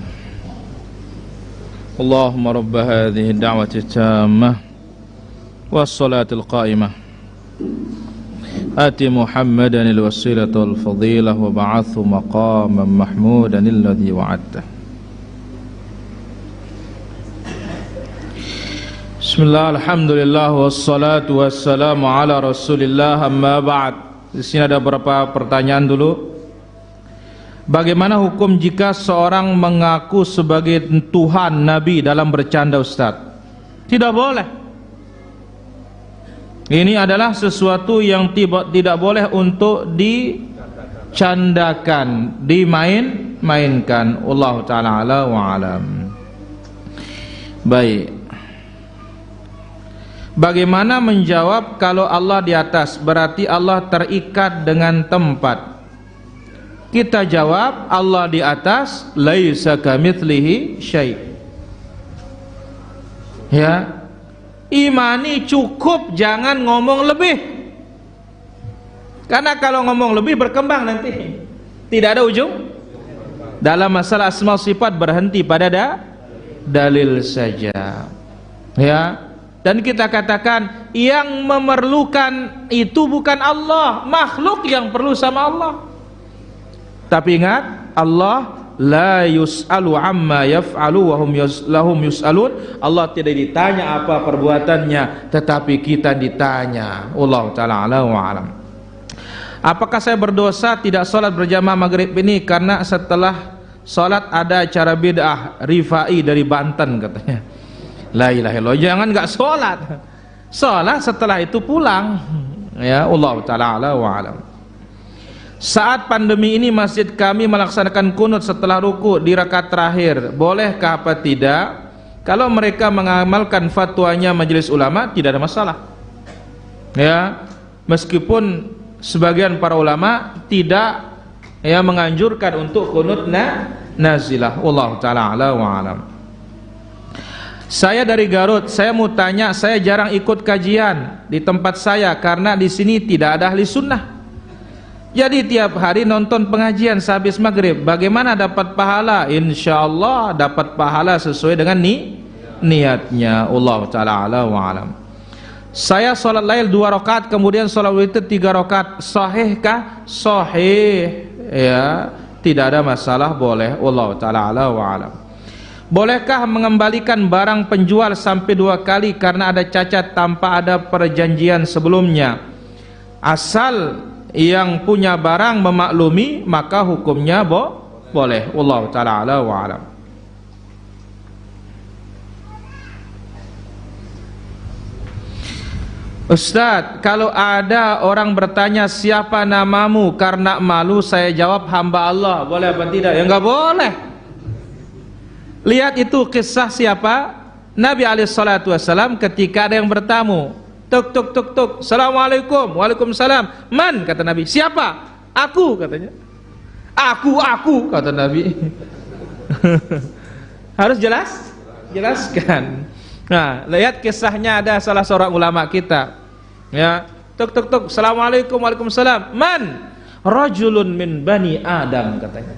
Allahumma rabb hadhihi ad-da'wati at-tammah was-salati al-qa'imah. Ati Muhammadan al-wasilata wal-fadilah wa ba'athu maqaman mahmudan alladhi wa'adta. Bismillah, alhamdulillah, wassalatu wassalamu ala rasulillah, amma ba'd. Di sini ada beberapa pertanyaan dulu. Bagaimana hukum jika seorang mengaku sebagai Tuhan Nabi dalam bercanda, Ustaz? Tidak boleh. Ini adalah sesuatu yang tidak boleh untuk dicandakan, dimain-mainkan. Wallahu ta'ala ala wa alam. Baik. Bagaimana menjawab kalau Allah di atas, berarti Allah terikat dengan tempat? Kita jawab, Allah di atas, laisa kamitslihi syai'. Ya, imani cukup, jangan ngomong lebih. Karena kalau ngomong lebih berkembang nanti, tidak ada ujung. Dalam masalah asma sifat berhenti pada dalil saja. Ya, dan kita katakan yang memerlukan itu bukan Allah, makhluk yang perlu sama Allah. Tapi ingat, Allah la yus'alu amma yaf'alu wa lahum yus'alun. Allah tidak ditanya apa perbuatannya, tetapi kita ditanya. Allah ta'ala ala wa alam. Apakah saya berdosa tidak sholat berjamaah maghrib ini karena setelah sholat ada acara bid'ah Rifai dari Banten katanya? La ilaha illallah, jangan enggak sholat. Sholat setelah itu pulang. Ya, Allah ta'ala ala wa alam. Saat pandemi ini masjid kami melaksanakan kunut setelah ruku di rakaat terakhir. Bolehkah apa tidak? Kalau mereka mengamalkan fatwanya majelis ulama, tidak ada masalah. Ya, meskipun sebagian para ulama tidak menganjurkan untuk kunut nazilah. Wallahu taala ala wa alam. Saya dari Garut, saya mau tanya, saya jarang ikut kajian di tempat saya karena di sini tidak ada ahli sunnah. Jadi tiap hari nonton pengajian sehabis maghrib. Bagaimana dapat pahala? Insyaallah dapat pahala sesuai dengan niatnya. Allah ta'ala ala wa alam. Saya sholat lail 2 rakaat, kemudian sholat witir 3 rakaat. Sahihkah? Sahih. Ya, tidak ada masalah, boleh. Allah ta'ala ala wa alam. Bolehkah mengembalikan barang penjual sampai 2 kali karena ada cacat tanpa ada perjanjian sebelumnya? Asal yang punya barang memaklumi, maka hukumnya boleh. Wallahu ta'ala ala wa alam. Ustaz, kalau ada orang bertanya siapa namamu karena malu, saya jawab hamba Allah, boleh apa tidak? Ya enggak boleh. Lihat itu kisah siapa? Nabi SAW ketika ada yang bertamu, tuk tuk tuk tuk, assalamualaikum, waalaikumsalam. Man, kata Nabi. Siapa? Aku, katanya. Aku, kata Nabi. Harus jelaskan. Nah, lihat kisahnya, ada salah seorang ulama kita. Ya, tuk tuk tuk, assalamualaikum, waalaikumsalam. Man? Rajulun min bani Adam, katanya.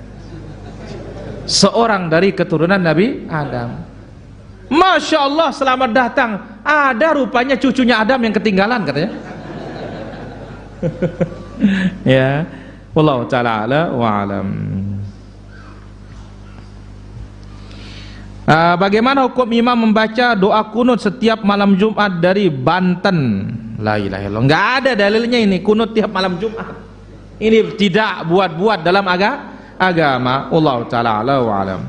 Seorang dari keturunan Nabi Adam. Masya Allah, selamat datang. Ada rupanya cucunya Adam yang ketinggalan, katanya. Ya, wallahu ta'ala ala wa alam. Bagaimana hukum imam membaca doa kunut setiap malam Jumat dari Banten? La ilaha illallah. Enggak ada dalilnya ini kunut tiap malam Jumat. Ini tidak buat-buat dalam agama. Wallahu ta'ala ala wa alam.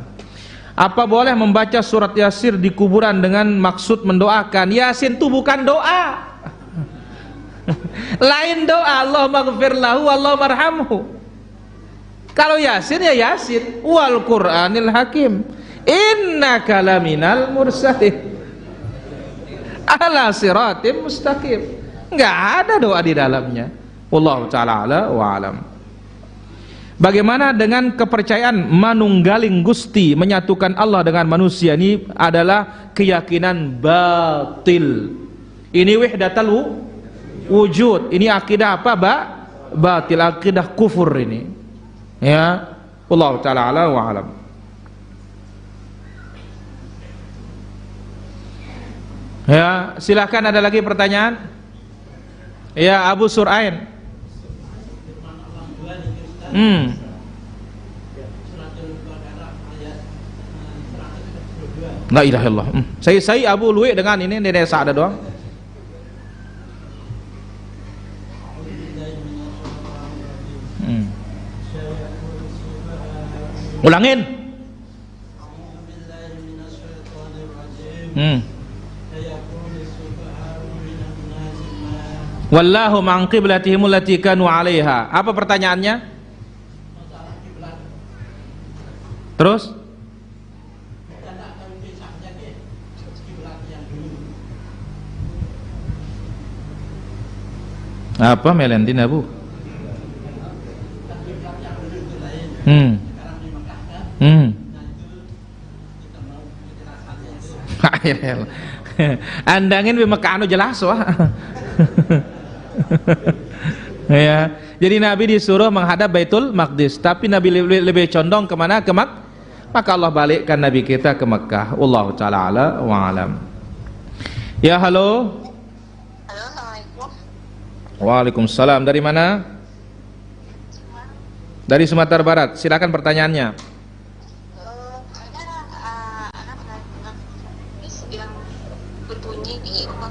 Apa boleh membaca surat Yasin di kuburan dengan maksud mendoakan? Yasin itu bukan doa. Lain doa, Allahumma ghfir lahu, Allahumma arhamhu. Kalau Yasin ya Yasin, wal Qur'anil Hakim. Innaka laminal mursalin ala siratim mustaqim. Enggak ada doa di dalamnya. Wallahu ta'ala ala wa alam. Bagaimana dengan kepercayaan manunggaling Gusti, menyatukan Allah dengan manusia? Ini adalah keyakinan batil. Ini wahdatul wujud. Ini akidah apa, batil, akidah kufur ini. Ya, wallahu ta'ala ala wa alam. Ya, silakan, ada lagi pertanyaan? Ya, Abu Sur'ain. La ilaha illallah. Saya Abu Luwe dengan ini desa ada doang. Ulangin. Wallahu ma'an qiblatihim allati kanu 'alaiha. Apa pertanyaannya? Terus? Apa melentin Abu? Andangin di Mekah anu jelas wah. Ya, jadi Nabi disuruh menghadap Baitul Maqdis, tapi Nabi lebih condong kemana? Ke Makkah. Maka Allah balikkan Nabi kita ke Mekah. Wallahu ta'ala ala wa alam. Ya, halo. Halo, assalamualaikum. Waalaikumsalam. Dari mana? Dari Sumatera Barat. Silakan pertanyaannya. Yang berbunyi di rumah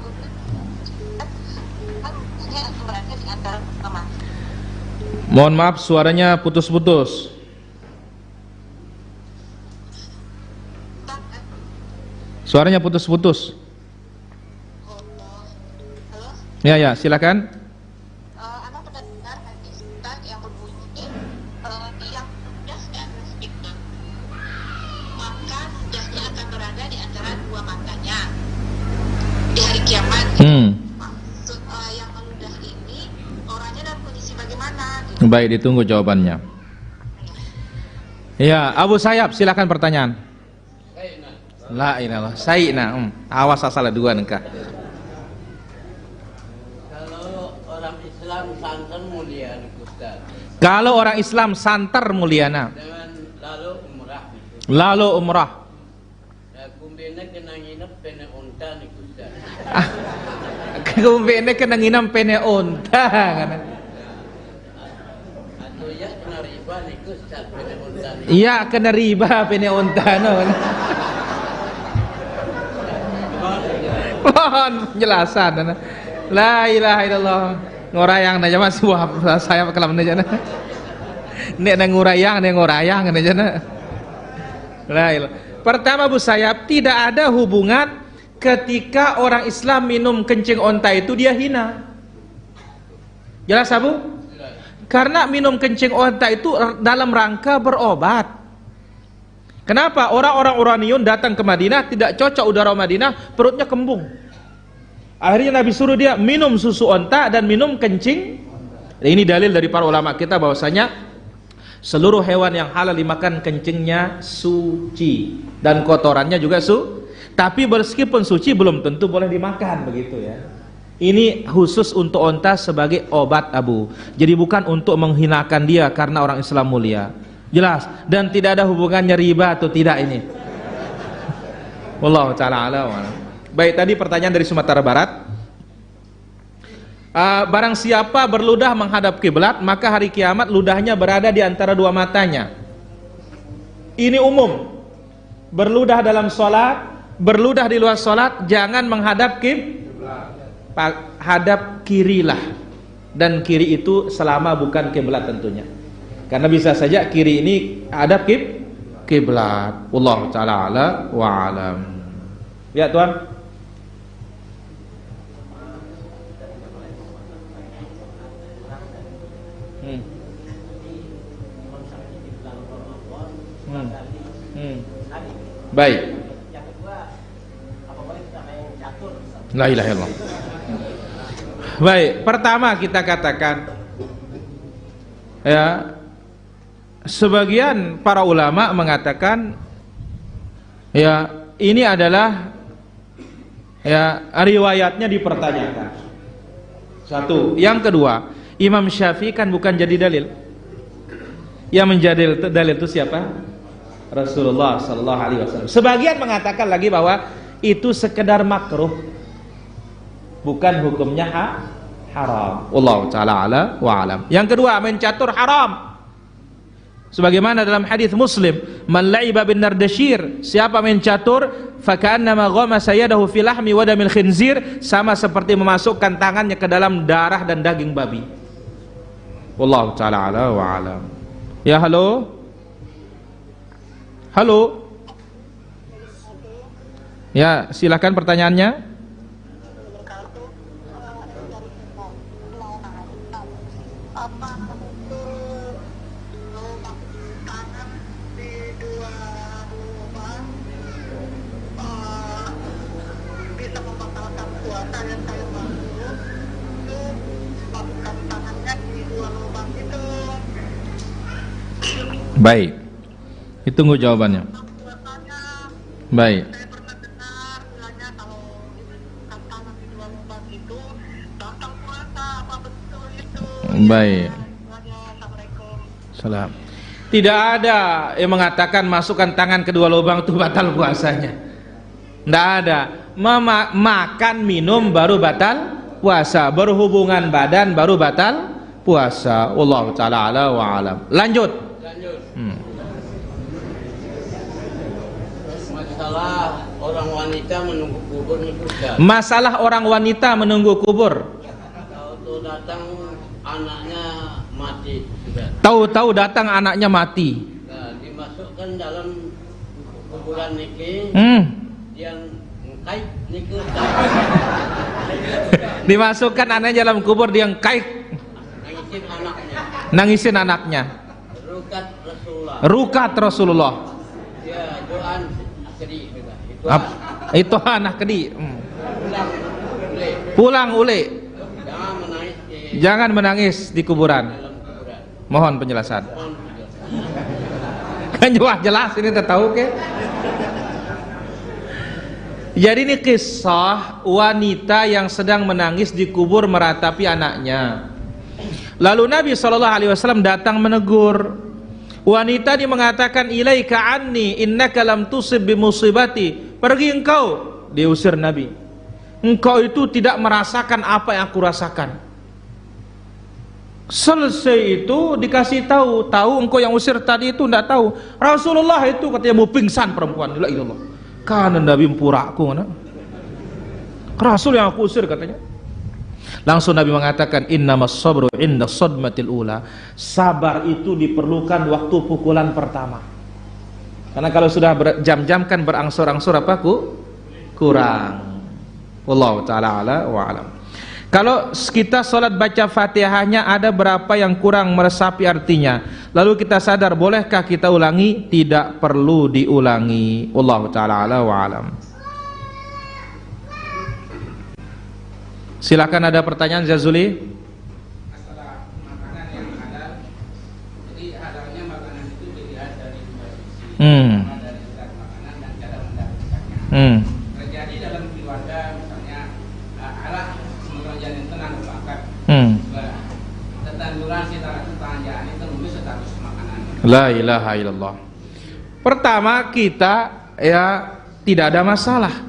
berada di antara kamar. Mohon maaf, suaranya putus-putus. Suaranya putus-putus. Halo? Ya, silakan. Anak pernah dengar hadis yang berbunyi yang ludahnya itu, maka ludahnya akan berada di antara dua matanya di hari kiamat. Maksud yang meludah ini orangnya dalam kondisi bagaimana? Baik, ditunggu jawabannya. Ya, Abu Sayyab, silakan pertanyaan. La ilaha sayyidina. Awas salah dua nikah. Kalau orang Islam santer mulia Ustaz. Kalau orang Islam santer muliana. Dengan lalu umrah. Lalu umrah. Ya kumbene kena nginep pene unta nih Ustaz. Kumbene kena nginep pene unta kan. Atau ya kena riba nih Ustaz pene unta nih. Iya, kena riba pene unta no. Mohon penjelasan. La ilaha illallah. Ngorayang aja Mas, wah saya kelam aja. Nek nang ngurayang aja. La ilaha. Pertama Bu Sayyab, tidak ada hubungan ketika orang Islam minum kencing onta itu dia hina. Jelas Abu? Karena minum kencing onta itu dalam rangka berobat. Kenapa? Orang-orang Uraniun datang ke Madinah, tidak cocok udara Madinah, perutnya kembung. Akhirnya Nabi suruh dia minum susu onta dan minum kencing. Ini dalil dari para ulama kita bahwasanya seluruh hewan yang halal dimakan kencingnya suci dan kotorannya juga Tapi meskipun suci belum tentu boleh dimakan, begitu ya. Ini khusus untuk onta sebagai obat, Abu. Jadi bukan untuk menghinakan dia karena orang Islam mulia. Jelas, dan tidak ada hubungannya riba atau tidak ini. Wallahu ta'ala a'lam. Baik, tadi pertanyaan dari Sumatera Barat. Barang siapa berludah menghadap kiblat, maka hari kiamat ludahnya berada di antara dua matanya. Ini umum. Berludah dalam sholat, berludah di luar sholat, jangan menghadap kiblat. Hadap kirilah. Dan kiri itu selama bukan kiblat tentunya. Karena bisa saja kiri ini hadap kiblat. Wallahu ta'ala a'la wa a'lam. Ya, Tuan. Baik. La ilaha illallah. Baik, pertama kita katakan ya, sebagian para ulama mengatakan ya ini adalah ya riwayatnya dipertanyakan. Satu, yang kedua, Imam Syafi'i kan bukan jadi dalil. Yang menjadi dalil itu siapa? Rasulullah sallallahu alaihi wasallam. Sebagian mengatakan lagi bahwa itu sekedar makruh, bukan hukumnya haram. Wallahu ta'ala ala wa alam. Yang kedua, main catur haram. Sebagaimana dalam hadis Muslim, man la'iba bin nardashir, siapa main catur, faka'annama ghamasa yadahu fi lahmi wa damil khinzir, sama seperti memasukkan tangannya ke dalam darah dan daging babi. Wallahu ta'ala ala wa alam. Ya, halo. Halo. Ya, silakan pertanyaannya. Baik, ditunggu jawabannya. Baik. Baik. Salam. Tidak ada yang mengatakan masukkan tangan kedua lubang itu batal puasanya. Tidak ada. Makan minum baru batal puasa, berhubungan badan baru batal puasa. Wallahu ta'ala ala wa alam. Lanjut. Masalah orang wanita menunggu kubur itu sudah. Masalah orang wanita menunggu kubur. Tahu-tahu datang anaknya mati sudah. Tahu-tahu datang anaknya mati. Nah, dimasukkan dalam kuburan niki. Yang kait niku. Dimasukkan anaknya dalam kubur, dia kait. Nangisin anaknya. Nangisin anaknya. Rukat Rasulullah. Rukat Rasulullah. Ya, doan kedi juga. Itu anak kedi. Pulang ule. Pulang ule. Jangan menangis di Jangan menangis di kuburan. dalam kuburan. Mohon penjelasan. Mohon penjelasan. Kan jelas ini tahu ke? Jadi ini kisah wanita yang sedang menangis di kubur meratapi anaknya. Lalu Nabi SAW datang menegur. Wanita ini mengatakan, ilaika anni innaka lam tusib bimusibati. Pergi engkau. Diusir Nabi. Engkau itu tidak merasakan apa yang aku rasakan. Selesai itu dikasih tahu engkau yang usir tadi itu tidak tahu. Rasulullah itu katanya mau pingsan perempuan. La ilallah. Karena Nabi mempuraku mana? Rasul yang aku usir katanya. Langsung Nabi mengatakan, innamas sabru inda sadmatil ula. Sabar itu diperlukan waktu pukulan pertama. Karena kalau sudah berjam-jam kan berangsur-angsur apa kurang. Wallahu ta'ala ala wa alam. Kalau kita sholat baca Fatihahnya ada berapa yang kurang meresapi artinya, lalu kita sadar, bolehkah kita ulangi? Tidak perlu diulangi. Wallahu ta'ala ala wa alam. Silakan, ada pertanyaan Zazuli? Masalah makanan yang halal. Jadi halalnya makanan itu dilihat dari dua sisi. Dari zat makanan dan cara mendapatkannya. La ilaha illallah. Pertama, kita ya tidak ada masalah.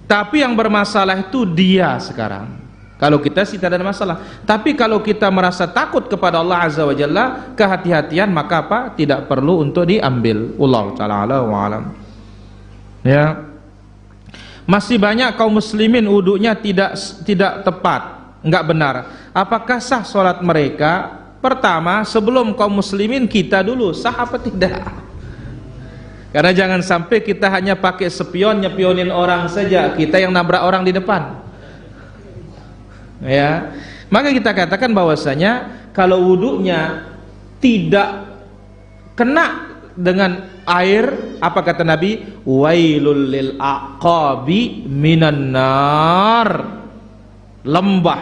Tapi yang bermasalah itu dia sekarang. Kalau kita sih tidak ada masalah. Tapi kalau kita merasa takut kepada Allah Azza wa Jalla, kehati-hatian, maka apa? Tidak perlu untuk diambil. Wallahu ta'ala wa alam. Ya. Masih banyak kaum muslimin wudunya tidak tepat, enggak benar. Apakah sah salat mereka? Pertama, sebelum kaum muslimin kita dulu sah apa tidak? Karena jangan sampai kita hanya pakai spion, nyepionin orang saja, kita yang nabrak orang di depan. Ya. Maka kita katakan bahwasanya kalau wudunya tidak kena dengan air, apa kata Nabi? Wailul lil aqabi minan nar. Lembah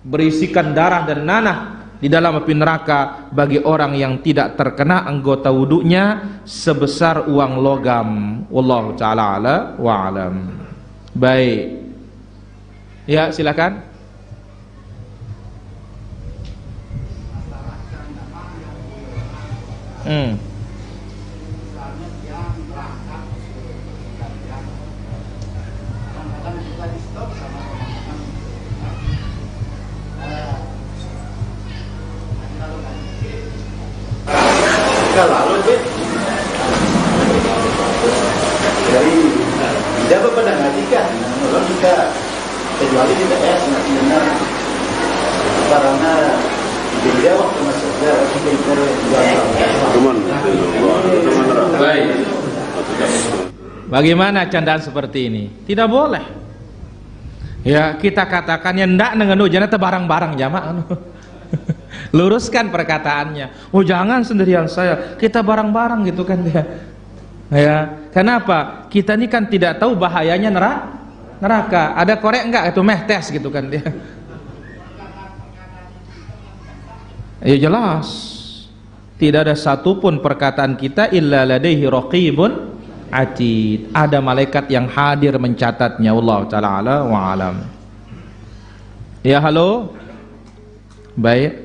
berisikan darah dan nanah di dalam api neraka bagi orang yang tidak terkena anggota wudunya sebesar uang logam. Wallahu ta'ala ala wa alam. Baik. Ya, silakan. Lalu dari tidak pada ngaji kan, orang kita kecuali kita sebenarnya karena dia waktu masuk Baik. Bagaimana candaan seperti ini? Tidak boleh. Ya, kita katakan ya ndak nengenu jangan barang-barang jamaah. Luruskan perkataannya. Oh, jangan sendirian saya, kita bareng-bareng gitu kan dia. Ya, kenapa? Kita ini kan tidak tahu bahayanya neraka. Ada korek enggak itu meh tes gitu kan dia. Ya jelas. Tidak ada satupun perkataan kita illa ladaihi raqibun atid. Ada malaikat yang hadir mencatatnya. Wallahu ta'ala ala wa alam. Ya, halo. Baik.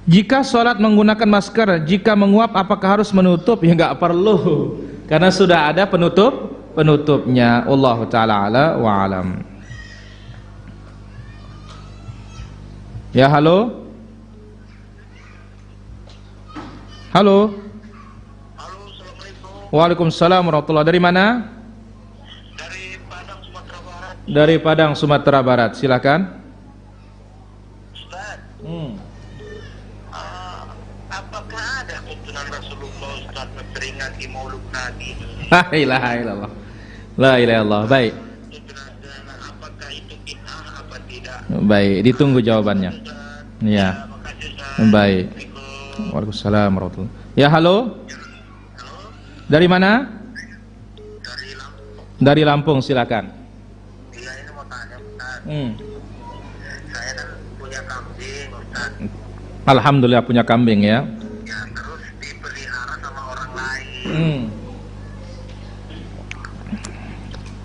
Jika sholat menggunakan masker, jika menguap apakah harus menutup? Ya enggak perlu, karena sudah ada penutupnya. Wallahu ta'ala ala wa alam. Ya, halo. Halo. Halo, assalamualaikum. Waalaikumsalam warahmatullahi. Dari mana? Dari Padang, Sumatera Barat. Dari Padang, Sumatera Barat. Silakan. Ustaz, apakah ada tuntunan Rasulullah Ustaz memperingati Maulud Nabi? La ilaha illallah. La ilaha illallah. Baik. Tuntunan, apakah itu bid'ah apa tidak? Baik, ditunggu jawabannya. Ya. Makasih Ustaz. Baik. Waalaikumsalam warahmatullahi. Ya, halo. Halo, Dari mana? dari Lampung. Dari Lampung, silakan. Iya, ini mau tanya Ustaz. Saya kan punya kambing Ustaz. Alhamdulillah punya kambing ya. Ya, terus dipelihara sama orang lain.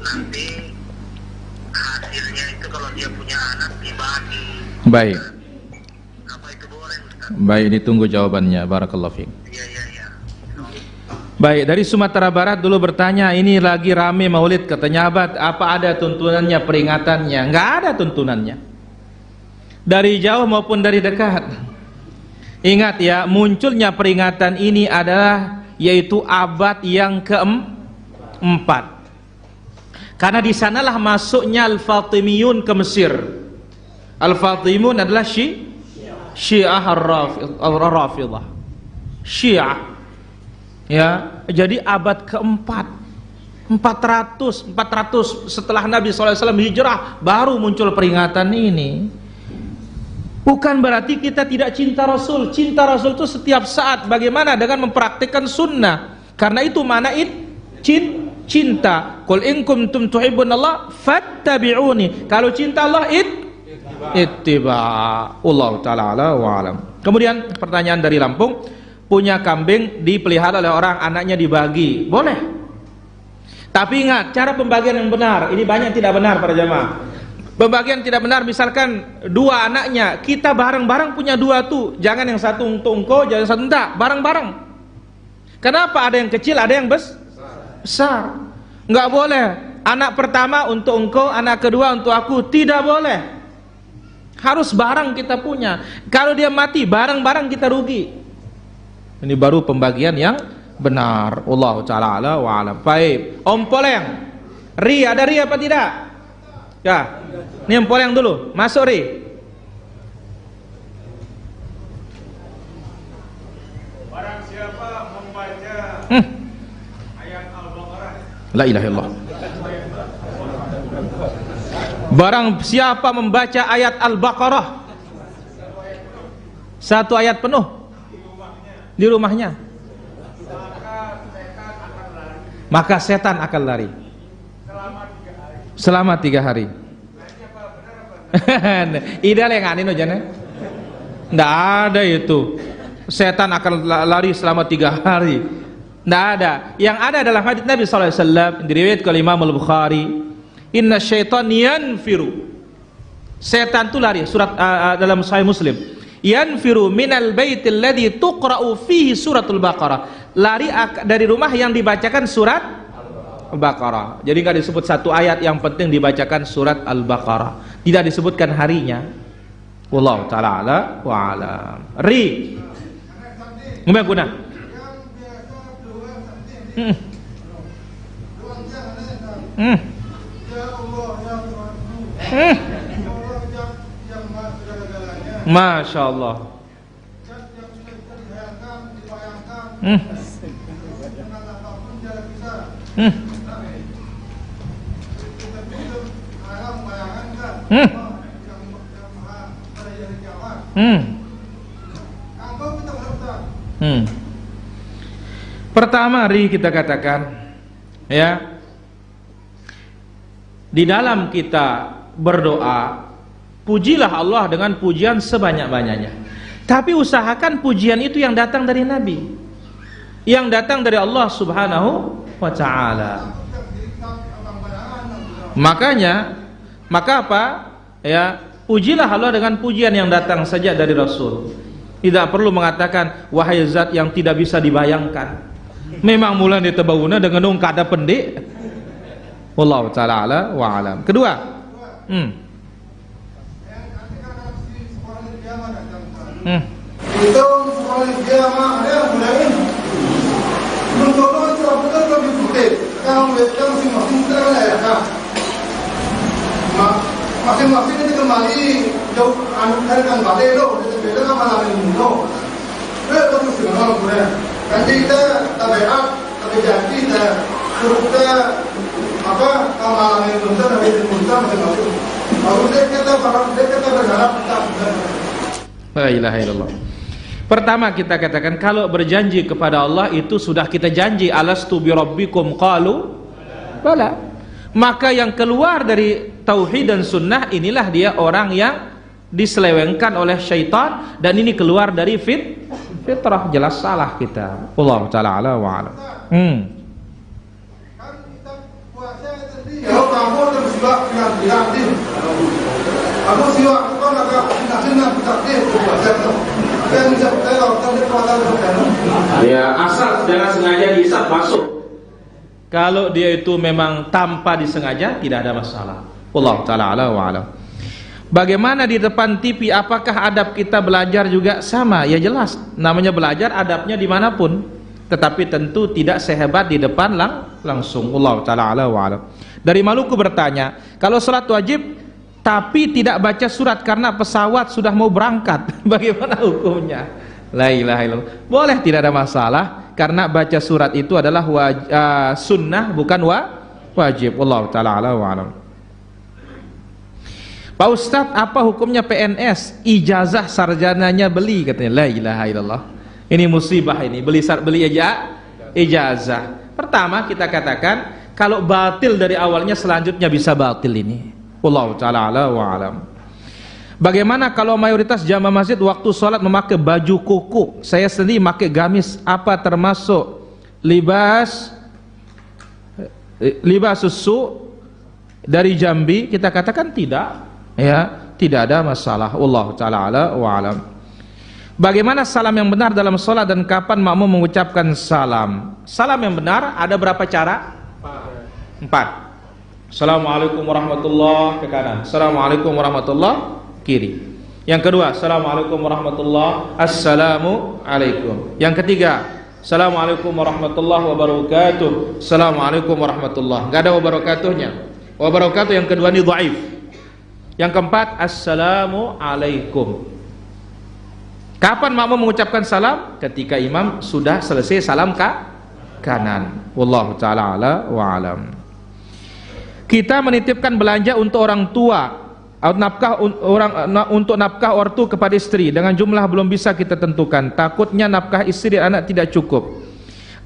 Nanti hasilnya itu kalau dia punya anak dibagi. Baik. Apa itu boleh Ustaz? Baik, ditunggu jawabannya. Barakallahu fiik. Iya, iya, iya. Baik, dari Sumatera Barat dulu bertanya, ini lagi rame Maulid katanya, abad, apa ada tuntunannya, peringatannya? Enggak ada tuntunannya. Dari jauh maupun dari dekat. Ingat ya, munculnya peringatan ini adalah yaitu abad yang keempat. Karena di sanalah masuknya Al-Fatimiyun ke Mesir. Al-Fatimun adalah Syiah Ar-Rafidah. Syiah. Ya, jadi abad keempat. 400 setelah Nabi SAW hijrah baru muncul peringatan ini. Bukan berarti kita tidak cinta Rasul. Cinta Rasul itu setiap saat. Bagaimana dengan mempraktikkan sunnah? Karena itu mana cinta. Qul in kuntum tuhibbunallah fattabi'uni. Kalau cinta Allah ittiba. Allah ta'ala ala wa alam. Kemudian pertanyaan dari Lampung, punya kambing dipelihara oleh orang, anaknya dibagi. Boleh. Tapi ingat, cara pembagian yang benar. Ini banyak tidak benar para jamaah. Pembagian tidak benar, misalkan dua anaknya, kita bareng-bareng punya dua tuh. Jangan yang satu untuk engkau, jangan satu enggak, bareng-bareng. Kenapa? Ada yang kecil, ada yang besar. Enggak boleh. Anak pertama untuk engkau, anak kedua untuk aku. Tidak boleh. Harus bareng kita punya. Kalau dia mati, bareng-bareng kita rugi. Ini baru pembagian yang benar. Wallahu ta'ala ala wa alam. Baik. Om Poleng. Ri, ada Ri apa tidak? Ya. Ini Om Poleng dulu. Masuk Ri. Barang siapa membaca ayat Al-Baqarah. La ilaha illallah. Barang siapa membaca ayat Al-Baqarah satu ayat penuh di rumahnya, maka setan akan lari selama 3 hari. Ideal yang aneh jane. Nggak ada itu. Setan akan lari selama 3 hari. Nggak ada. Yang ada adalah hadits Nabi SAW diriwayatkan oleh Imam Al-Bukhari. Inna syaitan yanfiru. Setan itu lari. Surat dalam Sahih Muslim. Yanfiru minal baitil ladzi tuqra'u fihi suratul Baqarah. Lari dari rumah yang dibacakan surat Al-Baqarah. Jadi enggak disebut satu ayat, yang penting dibacakan surat Al-Baqarah. Tidak disebutkan harinya. Wallahu ta'ala ala wa alam. Ri. Ngomong guna. Masya Allah. Pertama, Ri, kita katakan ya, di dalam kita berdoa, pujilah Allah dengan pujian sebanyak-banyaknya. Tapi usahakan pujian itu yang datang dari Nabi, yang datang dari Allah Subhanahu wa ta'ala. Makanya, maka apa? Ya, pujilah Allah dengan pujian yang datang saja dari Rasul. Tidak perlu mengatakan wahai zat yang tidak bisa dibayangkan. Memang mulai ditebawuna dengan kada pendek. Wallahu ta'ala ala wa alam. Kedua, Itu sekolah dia mah ada yang mulain. Belum tahu itu betul lebih putih. Kalau mereka masing-masing terlayakah. Masing-masing itu kembali jauh dari kan balik loh. Itu beda sama lain mundo. Betul sih orang boleh. Nanti kita tabiat, tapi jadi kita suruh kita apa amalan yang mundo dari mundo masing-masing. Baru kita berharap kita. La ilaha illallah. Pertama kita katakan, kalau berjanji kepada Allah itu sudah kita janji, alastu bi rabbikum qalu bala. Maka yang keluar dari tauhid dan sunnah, inilah dia orang yang diselewengkan oleh syaitan, dan ini keluar dari fitrah, jelas salah kita. Allah taala ala wa ala. Kan kita puasa tadi kalau kamu terjebak bilang aku siwa kan agak senang takdir puasa itu. Kan bisa kalau tadi puasa itu. Ya, asal jangan sengaja dihisap masuk. Kalau dia itu memang tanpa disengaja, tidak ada masalah. Allah taala ala wa ala. Bagaimana di depan TV? Apakah adab kita belajar juga sama? Ya jelas, namanya belajar adabnya dimanapun, tetapi tentu tidak sehebat di depan langsung. Allah taala ala wa ala. Dari Maluku bertanya, kalau sholat wajib tapi tidak baca surat karena pesawat sudah mau berangkat, bagaimana hukumnya? La ilaha illallah. Boleh, tidak ada masalah, karena baca surat itu adalah sunnah, bukan wajib. Allah taala ala wa alam. Pak Ustadz, apa hukumnya PNS ijazah sarjananya beli, katanya. La ilaha illallah. Ini musibah ini, beli aja ijazah. Pertama kita katakan, kalau batil dari awalnya, selanjutnya bisa batil ini. Wallahu ta'ala ala wa alam. Bagaimana kalau mayoritas jamaah masjid waktu sholat memakai baju kuku? Saya sendiri memakai gamis. Apa termasuk libas susu? dari Jambi, kita katakan tidak, ya, tidak ada masalah. Wallahu taala ala wa alam. Bagaimana salam yang benar dalam salat dan kapan makmum mengucapkan salam? Salam yang benar ada berapa cara? 4. Assalamualaikum warahmatullahi ke kanan, Assalamualaikum warahmatullahi kiri. Yang kedua, Assalamualaikum warahmatullahi, Assalamualaikum. Yang ketiga, Assalamualaikum warahmatullahi wabarakatuh, Assalamualaikum warahmatullahi. Gak ada wabarakatuhnya. Wabarakatuh yang kedua ini dhaif. Yang keempat, Assalamualaikum. Kapan makmum mengucapkan salam? Ketika imam sudah selesai salam kanan. Wallahu ta'ala ala wa alam. Kita menitipkan belanja untuk orang tua, untuk nafkah ortu kepada istri dengan jumlah belum bisa kita tentukan. Takutnya nafkah istri dan anak tidak cukup.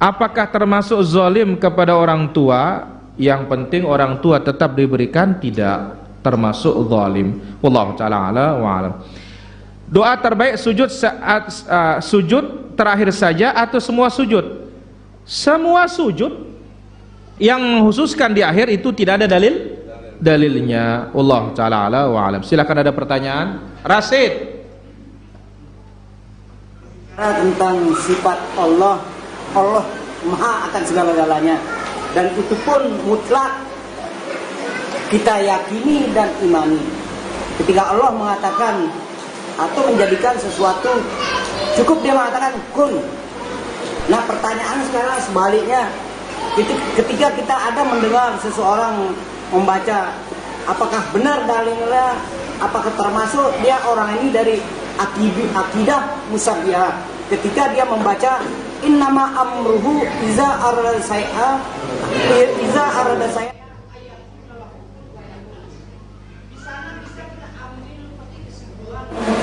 Apakah termasuk zalim kepada orang tua? Yang penting orang tua tetap diberikan, tidak termasuk zalim. Wallahu ta'ala ala wa alam. Doa terbaik sujud saat sujud terakhir saja atau semua sujud? Semua sujud. Yang menghususkan di akhir itu tidak ada dalilnya. Allah taala ala wa alam. Silakan ada pertanyaan. Rasid. Tentang sifat Allah, Allah Maha akan segala-galanya, dan itu pun mutlak kita yakini dan imani. Ketika Allah mengatakan atau menjadikan sesuatu, cukup dia mengatakan kun. Nah, pertanyaan sekarang sebaliknya, ketika kita ada mendengar seseorang membaca, apakah benar dalilnya, apakah termasuk dia orang ini dari akidah musabbihah? Ketika dia membaca innama amruhu iza arada say'a,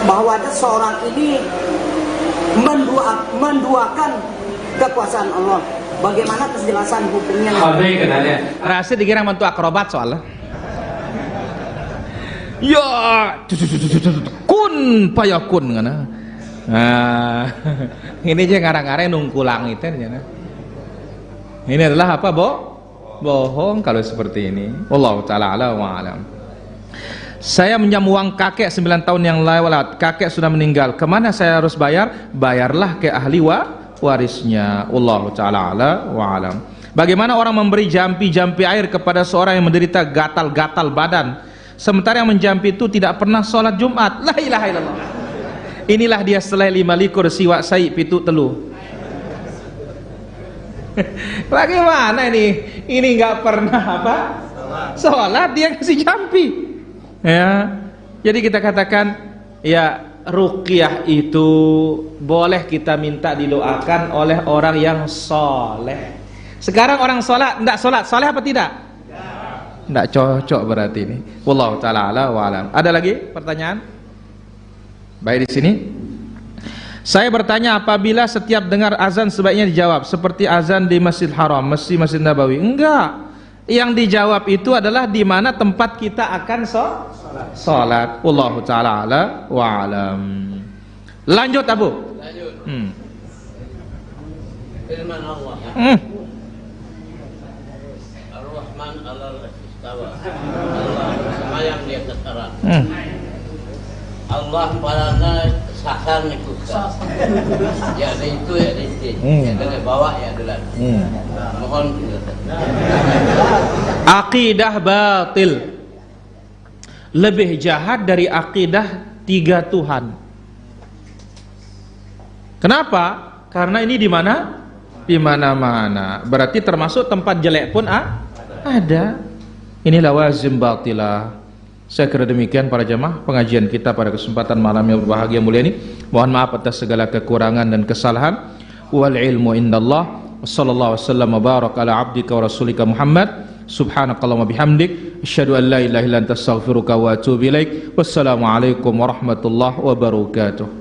bahwa ada seorang ini menduakan kekuasaan Allah. Bagaimana kejelasan hukumnya? Rasid dikira mantu akrobat soalnya. Ya, kun payakun ngana. Nah, ini aja ngarang-ngarang nungkulang itu ya. Ini adalah apa, bohong kalau seperti ini. Wallahu taala ala wa alam. Saya minjam uang kakek 9 tahun yang lewat. Kakek sudah meninggal. Kemana saya harus bayar? Bayarlah ke ahli warisnya. Wallahu taala ala wa alam. Bagaimana orang memberi jampi-jampi air kepada seorang yang menderita gatal-gatal badan, sementara yang menjampi itu tidak pernah sholat Jumat? La ilaha illallah. Inilah dia setelah 5 likur siwak sai pitu telu. Bagaimana ini? Ini nggak pernah apa? Sholat dia kasih jampi. Ya. Jadi kita katakan ya, ruqyah itu boleh kita minta didoakan oleh orang yang soleh. Sekarang orang sholat, enggak sholat, soleh apa tidak? Enggak cocok berarti ini. Wallahu ta'ala ala wa alam. Ada lagi pertanyaan? Baik, di sini saya bertanya, apabila setiap dengar azan sebaiknya dijawab seperti azan di Masjid Haram, Masjid Nabawi? Enggak. Yang dijawab itu adalah di mana tempat kita akan sholat. Wallahu ta'ala ala wa alam. Lanjut Abu. Lanjut. Firman Allah. Ar-Rahman al-Istawa. Allah semayang di atas arah. Allah palana sakar niku. Ya ada itu ya ada itu. Ya ada bawa ya ada. Mohon akidah batil lebih jahat dari akidah 3 Tuhan. Kenapa? Karena ini di mana? Di mana-mana. Berarti termasuk tempat jelek pun ada. Inilah lawazim batilah. Saya kira demikian para jamaah pengajian kita pada kesempatan malam yang berbahagia mulia ini. Mohon maaf atas segala kekurangan dan kesalahan. Wal ilmu indallah. Wassallallahu wasallam wa baraka ala abdika wa rasulika Muhammad. Subhanakallahumma bihamdik asyhadu an la ilaha illa anta astaghfiruka wa atubu ilaik. Wassalamu alaikum warahmatullahi wabarakatuh.